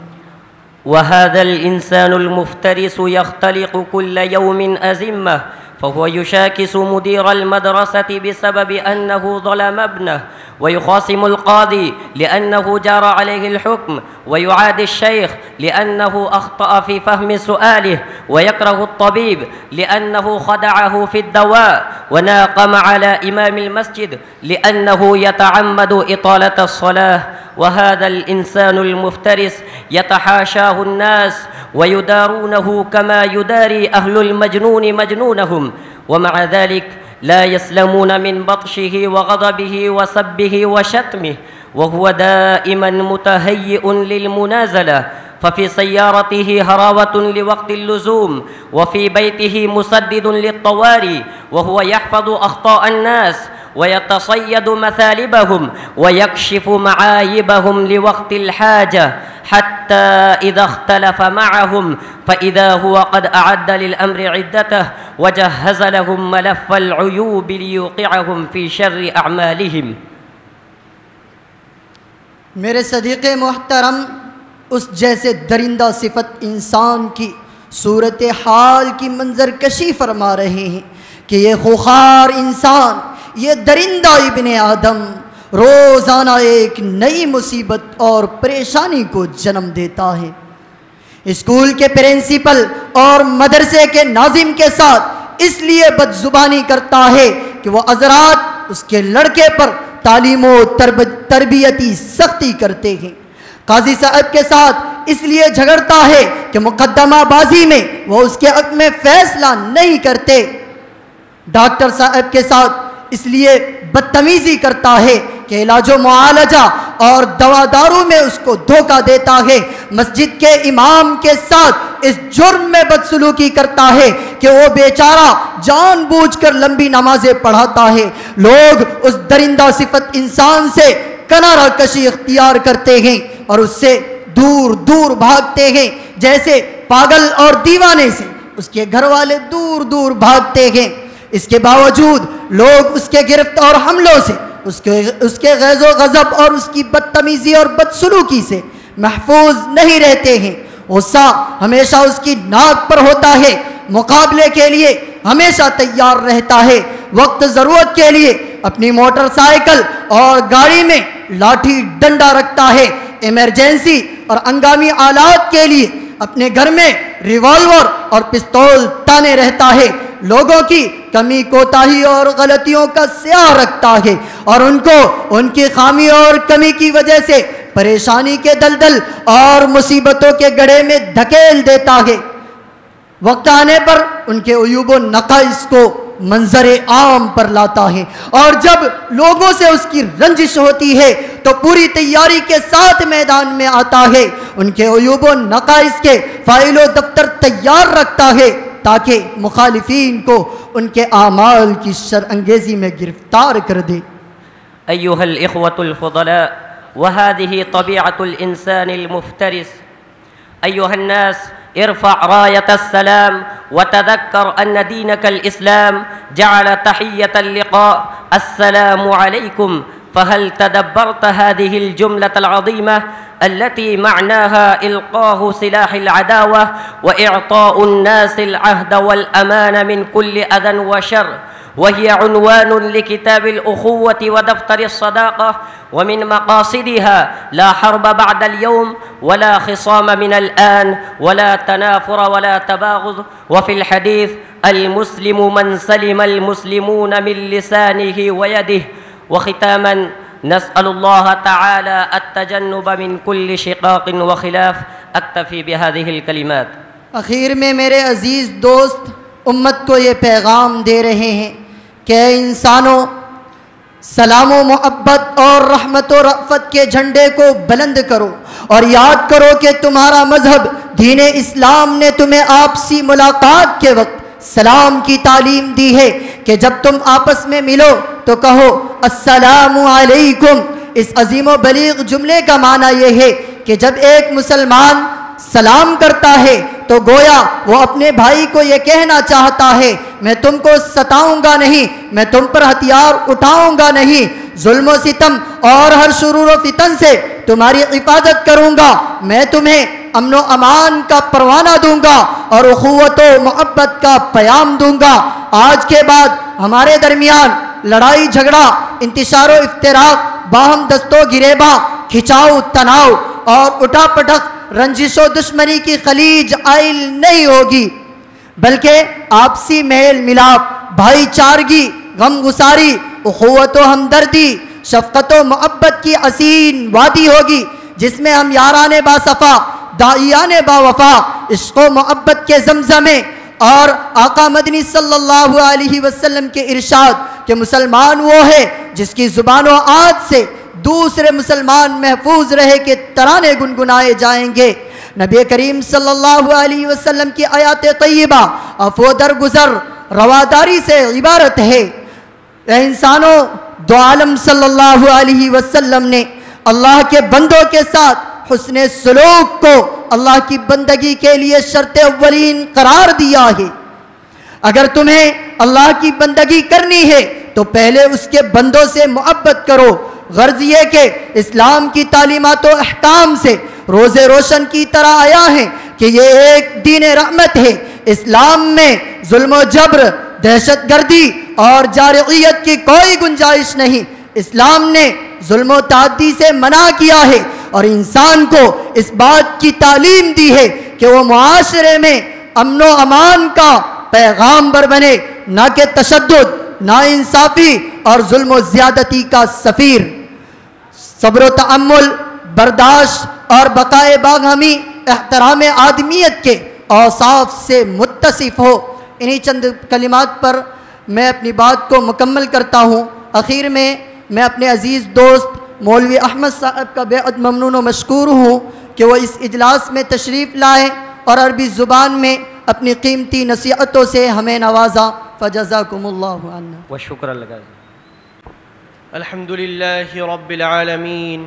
وهذا الإنسان المفترس يختلق كل يوم أزمة، فهو يشاكس مدير المدرسة بسبب أنه ظلم ابنه، ويخاصم القاضي لأنه جار عليه الحكم، ويعادي الشيخ لأنه أخطأ في فهم سؤاله، ويكره الطبيب لأنه خدعه في الدواء، وناقم على إمام المسجد لأنه يتعمد إطالة الصلاة. وهذا الإنسان المفترس يتحاشاه الناس ويدارونه كما يداري أهل المجنون مجنونهم، ومع ذلك لا يسلمون من بطشه وغضبه وسبه وشتمه، وهو دائما متهيئ للمنازلة، ففي سيارته هراوة لوقت اللزوم، وفي بيته مسدد للطوارئ، وهو يحفظ أخطاء الناس ويتصيد مثالبهم ويكشف معايبهم لوقت الحاجة، حتى إذا اختلف معهم فإذا هو قد أعد للأمر عدته وجهز لهم ملف العيوب ليوقعهم في شر أعمالهم۔ میرے صدیق محترم، اس جیسے درندہ صفت انسان کی صورتحال کی منظر کشی فرما رہے ہیں کہ یہ خوخار انسان، یہ درندہ ابن آدم روزانہ ایک نئی مصیبت اور پریشانی کو جنم دیتا ہے۔ اسکول کے پرنسپل اور مدرسے کے ناظم کے ساتھ اس لیے بدزبانی کرتا ہے کہ وہ حضرات اس کے لڑکے پر تعلیم و تربیتی سختی کرتے ہیں۔ قاضی صاحب کے ساتھ اس لیے جھگڑتا ہے کہ مقدمہ بازی میں وہ اس کے حق میں فیصلہ نہیں کرتے۔ ڈاکٹر صاحب کے ساتھ اس لیے بدتمیزی کرتا ہے کہ علاج و معالجہ اور دوا دارو میں اس کو دھوکہ دیتا ہے۔ مسجد کے امام کے ساتھ اس جرم میں بدسلوکی کرتا ہے کہ وہ بیچارہ جان بوجھ کر لمبی نمازیں پڑھاتا ہے۔ لوگ اس درندہ صفت انسان سے کنارہ کشی اختیار کرتے ہیں اور اس سے دور دور بھاگتے ہیں، جیسے پاگل اور دیوانے سے اس کے گھر والے دور دور بھاگتے ہیں۔ اس کے باوجود لوگ اس کے گرفت اور حملوں سے، اس کے غیظ و غضب اور اس کی بدتمیزی اور بدسلوکی سے محفوظ نہیں رہتے ہیں۔ غصہ ہمیشہ اس کی ناک پر ہوتا ہے، مقابلے کے لیے ہمیشہ تیار رہتا ہے، وقت ضرورت کے لیے اپنی موٹر سائیکل اور گاڑی میں لاٹھی ڈنڈا رکھتا ہے، ایمرجنسی اور ہنگامی آلات کے لیے اپنے گھر میں ریوالور اور پستول تانے رہتا ہے، لوگوں کی کمی کوتاہی اور غلطیوں کا سیاہ رکھتا ہے اور ان کو ان کی خامی اور کمی کی وجہ سے پریشانی کے دلدل اور مصیبتوں کے گڑھے میں دھکیل دیتا ہے۔ وقت آنے پر ان کے عیوب و نقائص کو منظر عام پر لاتا ہے اور جب لوگوں سے اس کی رنجش ہوتی ہے تو پوری تیاری کے ساتھ میدان میں آتا ہے، ان کے عیوب و نقائص کے فائل و دفتر تیار رکھتا ہے تاکہ مخالفین کو ان کے اعمال کی شر انگیزی میں گرفتار کر دے۔ أيها الإخوة الفضلاء، وهذه طبيعة الإنسان المفترس. أيها الناس، ارفع راية السلام وتذكر أن دينك الإسلام جعل تحية اللقاء السلام عليكم. فهل تدبرت هذه الجملة العظيمة التي معناها إلقاء سلاح العداوة وإعطاء الناس العهد والأمان من كل أذى وشر، وهي عنوان لكتاب الأخوة ودفتر الصداقة، ومن مقاصدها لا حرب بعد اليوم ولا خصام من الآن ولا تنافر ولا تباغض. وفي الحديث المسلم من سلم المسلمون من لسانه ويده. وختاما نسأل الله تعالى التجنب من كل شقاق وخلاف. اکتفی بهذه الکلمات. اخیر میں میرے عزیز دوست امت کو یہ پیغام دے رہے ہیں کہ اے انسانوں، سلام و محبت اور رحمت و رأفت کے جھنڈے کو بلند کرو اور یاد کرو کہ تمہارا مذہب دین اسلام نے تمہیں آپسی ملاقات کے وقت سلام کی تعلیم دی ہے کہ جب تم آپس میں ملو تو کہو السلام علیکم. اس عظیم و بلیغ جملے کا معنی یہ ہے کہ جب ایک مسلمان سلام کرتا ہے تو گویا وہ اپنے بھائی کو یہ کہنا چاہتا ہے میں تم کو ستاؤں گا نہیں، میں تم پر ہتھیار اٹھاؤں گا نہیں، ظلم و ستم اور ہر شرور و فتن سے تمہاری حفاظت کروں گا، میں تمہیں امن و امان کا پروانہ دوں گا اور اخوت و محبت کا پیام دوں گا. آج کے بعد ہمارے درمیان لڑائی جھگڑا، انتشار و افتراق، باہم دست و گریباں، کھچاؤ تناؤ اور اٹھا پٹک رنجش و دشمنی کی خلیج عائل نہیں ہوگی، بلکہ آپسی میل ملاپ، بھائی چارگی، غم گساری، اخوت و ہمدردی، شفقت و محبت کی حسین وادی ہوگی جس میں ہم یاران با صفا، داعیان با وفا، عشق و محبت کے زمزمے اور آقا مدنی صلی اللہ علیہ وسلم کے ارشاد کہ مسلمان وہ ہے جس کی زبان و آج سے دوسرے مسلمان محفوظ رہے کہ ترانے گنگنائے جائیں گے. نبی کریم صلی اللہ علیہ وسلم کی آیات طیبہ عفو درگزر رواداری سے عبارت ہے. اے انسانوں، دو عالم صلی اللہ علیہ وسلم نے اللہ کے بندوں کے ساتھ حسن سلوک کو اللہ کی بندگی کے لیے شرط اولین قرار دیا ہے. اگر تمہیں اللہ کی بندگی کرنی ہے تو پہلے اس کے بندوں سے محبت کرو. غرض یہ کہ اسلام کی تعلیمات و احکام سے روز روشن کی طرح آیا ہے کہ یہ ایک دین رحمت ہے. اسلام میں ظلم و جبر، دہشت گردی اور جارحیت کی کوئی گنجائش نہیں. اسلام نے ظلم و تعدی سے منع کیا ہے اور انسان کو اس بات کی تعلیم دی ہے کہ وہ معاشرے میں امن و امان کا پیغامبر بنے، نہ کہ تشدد، ناانصافی اور ظلم و زیادتی کا سفیر. صبر و تحمل، برداشت اور بقائے باغمی احترام آدمیت کے اوصاف سے متصف ہو. انہی چند کلمات پر میں اپنی بات کو مکمل کرتا ہوں. آخر میں اپنے عزیز دوست مولوی احمد صاحب کا بے حد ممنون و مشکور ہوں کہ وہ اس اجلاس میں تشریف لائے اور عربی زبان میں اپنی قیمتی نصیحتوں سے ہمیں نوازا. فجزاکم اللہ عنا. وشکر لگا. الحمد لله رب العالمين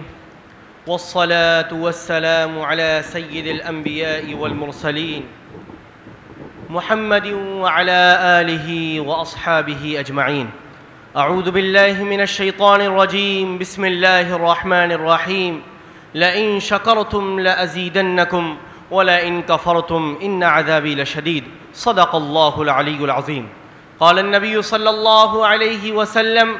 والصلاة والسلام على سيد الأنبياء والمرسلين محمد وعلى آله وأصحابه أجمعين. أعوذ بالله من الشيطان الرجيم. بسم الله الرحمن الرحيم. لئن شكرتم لأزيدنكم ولئن كفرتم إن عذابي لشديد. صدق الله العلي العظيم. قال النبي صلى الله عليه وسلم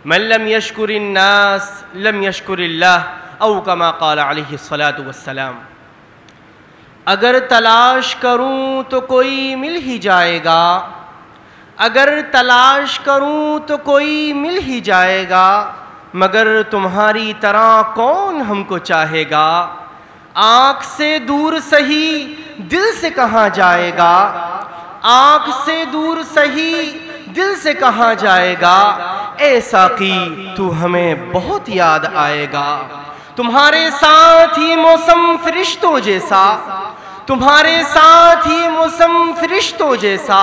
من لم يشكر الناس لم يشكر الله او كما قال عليه الصلاة والسلام. اگر تلاش کروں تو کوئی مل ہی جائے گا، اگر تلاش کروں تو کوئی مل ہی جائے گا، مگر تمہاری طرح کون ہم کو چاہے گا. آنکھ سے دور سہی دل سے کہاں جائے گا، آنکھ سے دور سہی دل سے کہاں جائے گا. اے ساقی تو ہمیں بہت یاد آئے گا. تمہارے ساتھ یہ موسم فرشتوں جیسا، تمہارے ساتھ یہ موسم فرشتوں جیسا،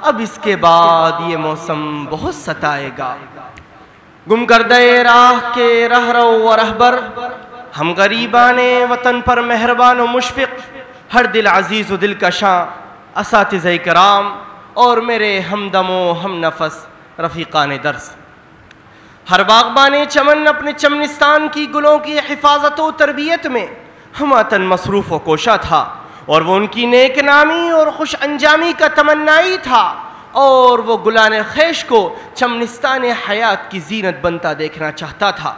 اب اس کے بعد یہ موسم بہت ستائے گا. گم کردہ راہ کے رہرو و رہبر، ہم غریبان وطن پر مہربان و مشفق، ہر دل عزیز و دل کشاں اساتذہ کرام اور میرے ہمدم و ہم نفس رفیقان درس. ہر باغبان چمن اپنے چمنستان کی گلوں کی حفاظت و تربیت میں ہماتن مصروف و کوشاں تھا، اور وہ ان کی نیک نامی اور خوش انجامی کا تمنائی تھا، اور وہ گلان خیش کو چمنستان حیات کی زینت بنتا دیکھنا چاہتا تھا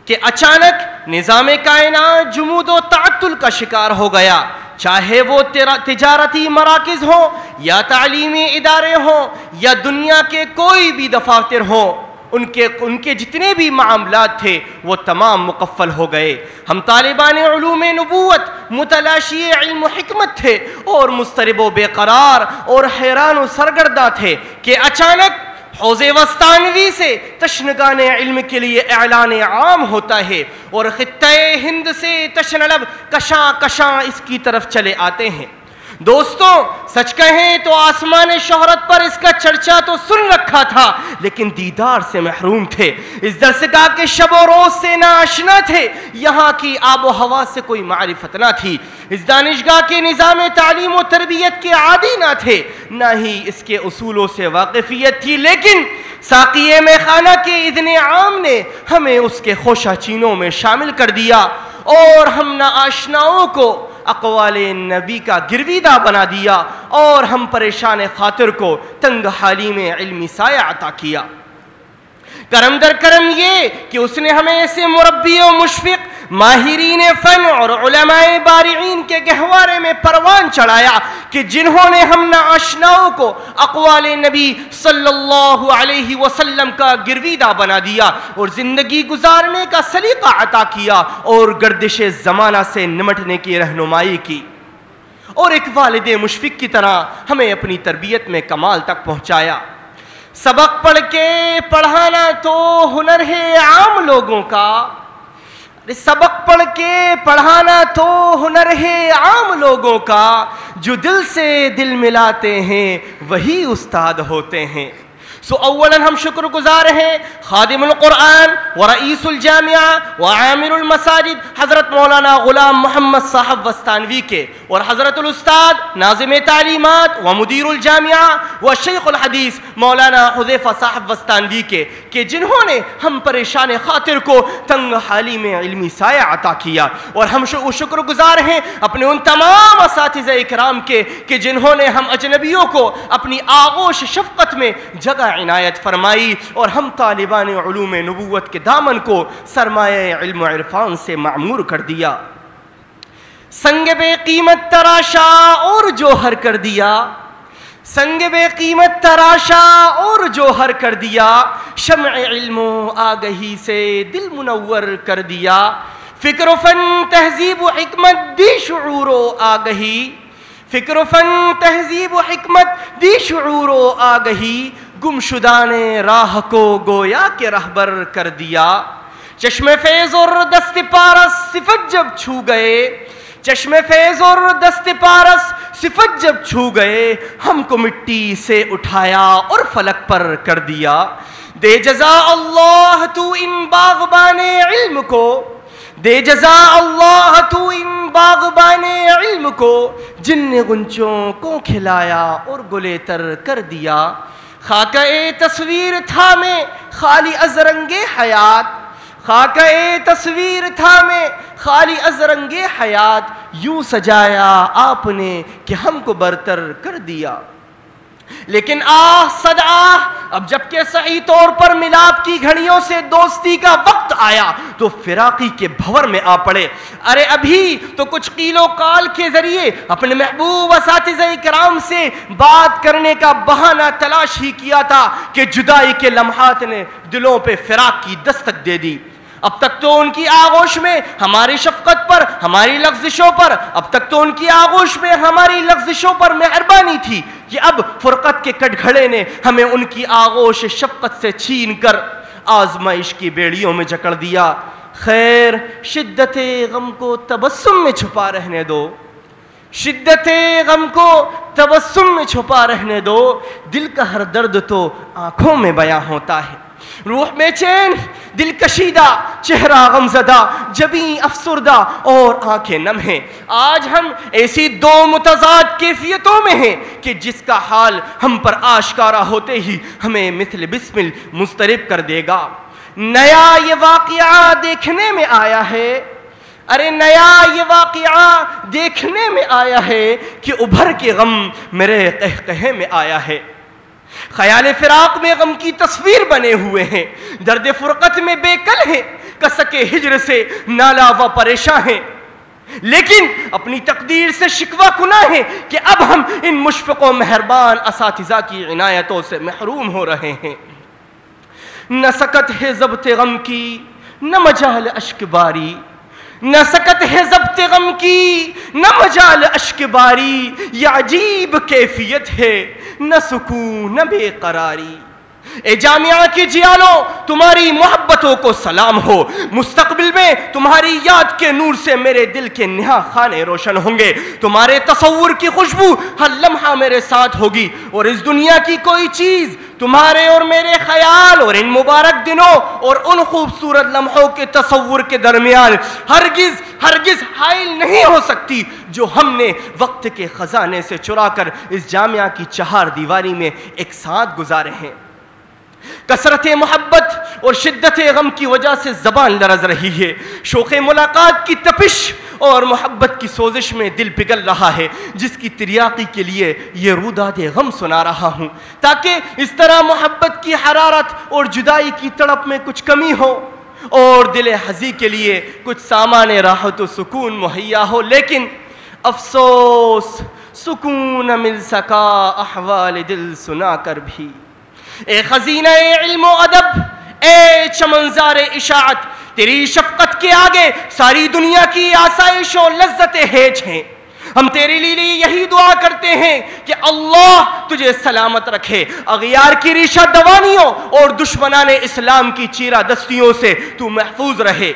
کہ اچانک نظام کائنات جمود و تعطل کا شکار ہو گیا، چاہے وہ تجارتی مراکز ہوں یا تعلیمی ادارے ہوں یا دنیا کے کوئی بھی دفاتر ہوں، ان کے جتنے بھی معاملات تھے وہ تمام مقفل ہو گئے۔ ہم طالبان علوم نبوت متلاشی علم و حکمت تھے اور مضطرب و بے قرار اور حیران و سرگردہ تھے کہ اچانک حوض وسطانوی سے تشنگان علم کے لیے اعلان عام ہوتا ہے اور خطہ ہند سے تشنلب کشاں کشاں اس کی طرف چلے آتے ہیں۔ دوستوں سچ کہیں تو آسمان شہرت پر اس کا چرچا تو سن رکھا تھا، لیکن دیدار سے محروم تھے۔ اس درسگاہ کے شب و روز سے ناآشنا تھے، یہاں کی آب و ہوا سے کوئی معرفت نہ تھی، اس دانشگاہ کے نظام تعلیم و تربیت کے عادی نہ تھے، نہ ہی اس کے اصولوں سے واقفیت تھی، لیکن ساقیہ میخانہ کے اذن عام نے ہمیں اس کے خوشہ چینوں میں شامل کر دیا اور ہم ناآشناؤں کو اقوال نبی کا گرویدہ بنا دیا اور ہم پریشان خاطر کو تنگ حالی میں علمی سایہ عطا کیا۔ کرم در کرم یہ کہ اس نے ہمیں ایسے مربی و مشفق ماہرین فن اور علماء بارعین کے گہوارے میں پروان چڑھایا کہ جنہوں نے ہم ناآشناؤں کو اقوال نبی صلی اللہ علیہ وسلم کا گرویدہ بنا دیا اور زندگی گزارنے کا سلیقہ عطا کیا اور گردش زمانہ سے نمٹنے کی رہنمائی کی، اور ایک والد مشفق کی طرح ہمیں اپنی تربیت میں کمال تک پہنچایا۔ سبق پڑھ کے پڑھانا تو ہنر ہے عام لوگوں کا، سبق پڑھ کے پڑھانا تو ہنر ہے عام لوگوں کا، جو دل سے دل ملاتے ہیں وہی استاد ہوتے ہیں۔ سو اولا ہم شکر گزار ہیں خادم القرآن و رئیس الجامعہ و عامر المساجد حضرت مولانا غلام محمد صاحب وستانوی کے، اور حضرت الاستاد ناظم تعلیمات و مدیر الجامعہ و شیخ الحدیث مولانا حذیفہ صاحب وستانوی کے، کہ جنہوں نے ہم پریشان خاطر کو تنگ حالی میں علمی سایہ عطا کیا، اور ہم شکر گزار ہیں اپنے ان تمام اساتذہ اکرام کے کہ جنہوں نے ہم اجنبیوں کو اپنی آغوش شفقت میں جگہ عنایت فرمائی اور ہم طالبان علوم نبوت کے دامن کو سرمایہ علم و عرفان سے معمور کر دیا۔ سنگ بے قیمت تراشا اور جوہر کر دیا، سنگ بے قیمت تراشا اور جوہر کر دیا، شمع علم و آگہی سے دل منور کر دیا، فکر و فن تہذیب و حکمت دی شعور و آگہی، فکر و فن تہذیب و حکمت دی شعور و آگہی، گمشدان راہ کو گویا کے رہبر کر دیا۔ چشم فیض اور دست پارس صفت جب چھو گئے، چشم فیض اور دست پارس صفت جب چھو گئے، ہم کو مٹی سے اٹھایا اور فلک پر کر دیا۔ دے جزا اللہ تو ان باغبان علم کو، دے جزا اللہ تو ان باغبان علم کو، جن نے غنچوں کو کھلایا اور گلے تر کر دیا۔ خاکہ تصویر تھا میں خالی از رنگ حیات، خاکہ تصویر تھا میں خالی از رنگ حیات، یوں سجایا آپ نے کہ ہم کو برتر کر دیا۔ لیکن آہ صد آہ، اب جب کہ صحیح طور پر ملاپ کی گھڑیوں سے دوستی کا وقت آیا تو فراقی کے بھور میں آ پڑے۔ ارے ابھی تو کچھ قیل و قال کے ذریعے اپنے محبوب اساتذہ کرام سے بات کرنے کا بہانہ تلاش ہی کیا تھا کہ جدائی کے لمحات نے دلوں پہ فراق کی دستک دے دی۔ اب تک تو ان کی آغوش میں ہماری شفقت پر، ہماری لغزشوں پر، اب تک تو ان کی آغوش میں ہماری لغزشوں پر مہربانی تھی کہ اب فرقت کے کٹ گھڑے نے ہمیں ان کی آغوش شفقت سے چھین کر آزمائش کی بیڑیوں میں جکڑ دیا۔ خیر، شدت غم کو تبسم میں چھپا رہنے دو، شدت غم کو تبسم میں چھپا رہنے دو، دل کا ہر درد تو آنکھوں میں بیاں ہوتا ہے۔ روح بے چین، دل کشیدہ، چہرہ غمزدہ، جبیں افسردہ اور آنکھیں نم ہیں۔ آج ہم ایسی دو متضاد کیفیتوں میں ہیں کہ جس کا حال ہم پر آشکارا ہوتے ہی ہمیں مثل بسمل مضطرب کر دے گا۔ نیا یہ واقعہ دیکھنے میں آیا ہے، ارے نیا یہ واقعہ دیکھنے میں آیا ہے کہ ابھر کے غم میرے قہقہے میں آیا ہے. خیال فراق میں غم کی تصویر بنے ہوئے ہیں, درد فرقت میں بے کل ہیں, کسک ہجر سے نالا و پریشاں ہیں, لیکن اپنی تقدیر سے شکوہ کناں ہے کہ اب ہم ان مشفق و مہربان اساتذہ کی عنایتوں سے محروم ہو رہے ہیں. نہ سکت ہے ضبط غم کی نہ مجال اشک باری, نہ سکت ہے ضبط غم کی نہ مجال اشک باری, یہ عجیب کیفیت ہے نہ سکون نہ بے قراری. اے جامعہ کی جیالوں تمہاری محبتوں کو سلام ہو, مستقبل میں تمہاری یاد کے نور سے میرے دل کے نہا خانے روشن ہوں گے, تمہارے تصور کی خوشبو ہر لمحہ میرے ساتھ ہوگی, اور اس دنیا کی کوئی چیز تمہارے اور میرے خیال اور ان مبارک دنوں اور ان خوبصورت لمحوں کے تصور کے درمیان ہرگز حائل نہیں ہو سکتی جو ہم نے وقت کے خزانے سے چرا کر اس جامعہ کی چہار دیواری میں ایک ساتھ گزارے ہیں. کثرت محبت اور شدت غم کی وجہ سے زبان لرز رہی ہے, شوق ملاقات کی تپش اور محبت کی سوزش میں دل پگھل رہا ہے, جس کی تریاقی کے لیے یہ روداد غم سنا رہا ہوں, تاکہ اس طرح محبت کی حرارت اور جدائی کی تڑپ میں کچھ کمی ہو اور دل حزی کے لیے کچھ سامان راحت و سکون مہیا ہو. لیکن افسوس سکون نہ مل سکا احوال دل سنا کر بھی. اے خزینہ علم و ادب, اے چمنزار اشاعت, تیری شفقت کے آگے ساری دنیا کی آسائش و لذت ہیج ہیں. ہم تیرے لیے یہی دعا کرتے ہیں کہ اللہ تجھے سلامت رکھے, اغیار کی ریشہ دوانیوں اور دشمنان اسلام کی چیرہ دستیوں سے تو محفوظ رہے,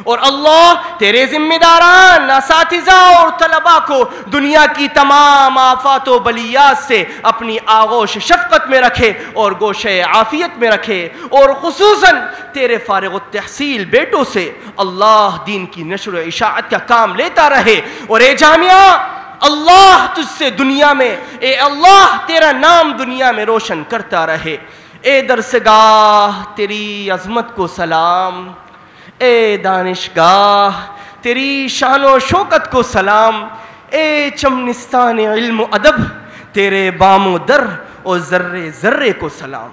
اور اللہ تیرے ذمہ داران اساتذہ اور طلباء کو دنیا کی تمام آفات و بلیات سے اپنی آغوش شفقت میں رکھے اور گوشے عافیت میں رکھے, اور خصوصاً تیرے فارغ التحصیل بیٹوں سے اللہ دین کی نشر و اشاعت کا کام لیتا رہے. اور اے جامعہ اللہ تجھ سے دنیا میں, اے اللہ تیرا نام دنیا میں روشن کرتا رہے. اے درسگاہ تیری عظمت کو سلام, اے دانشگاہ تیری شان و شوکت کو سلام, اے چمنستان علم و ادب تیرے بام و در اور ذرے ذرے کو سلام.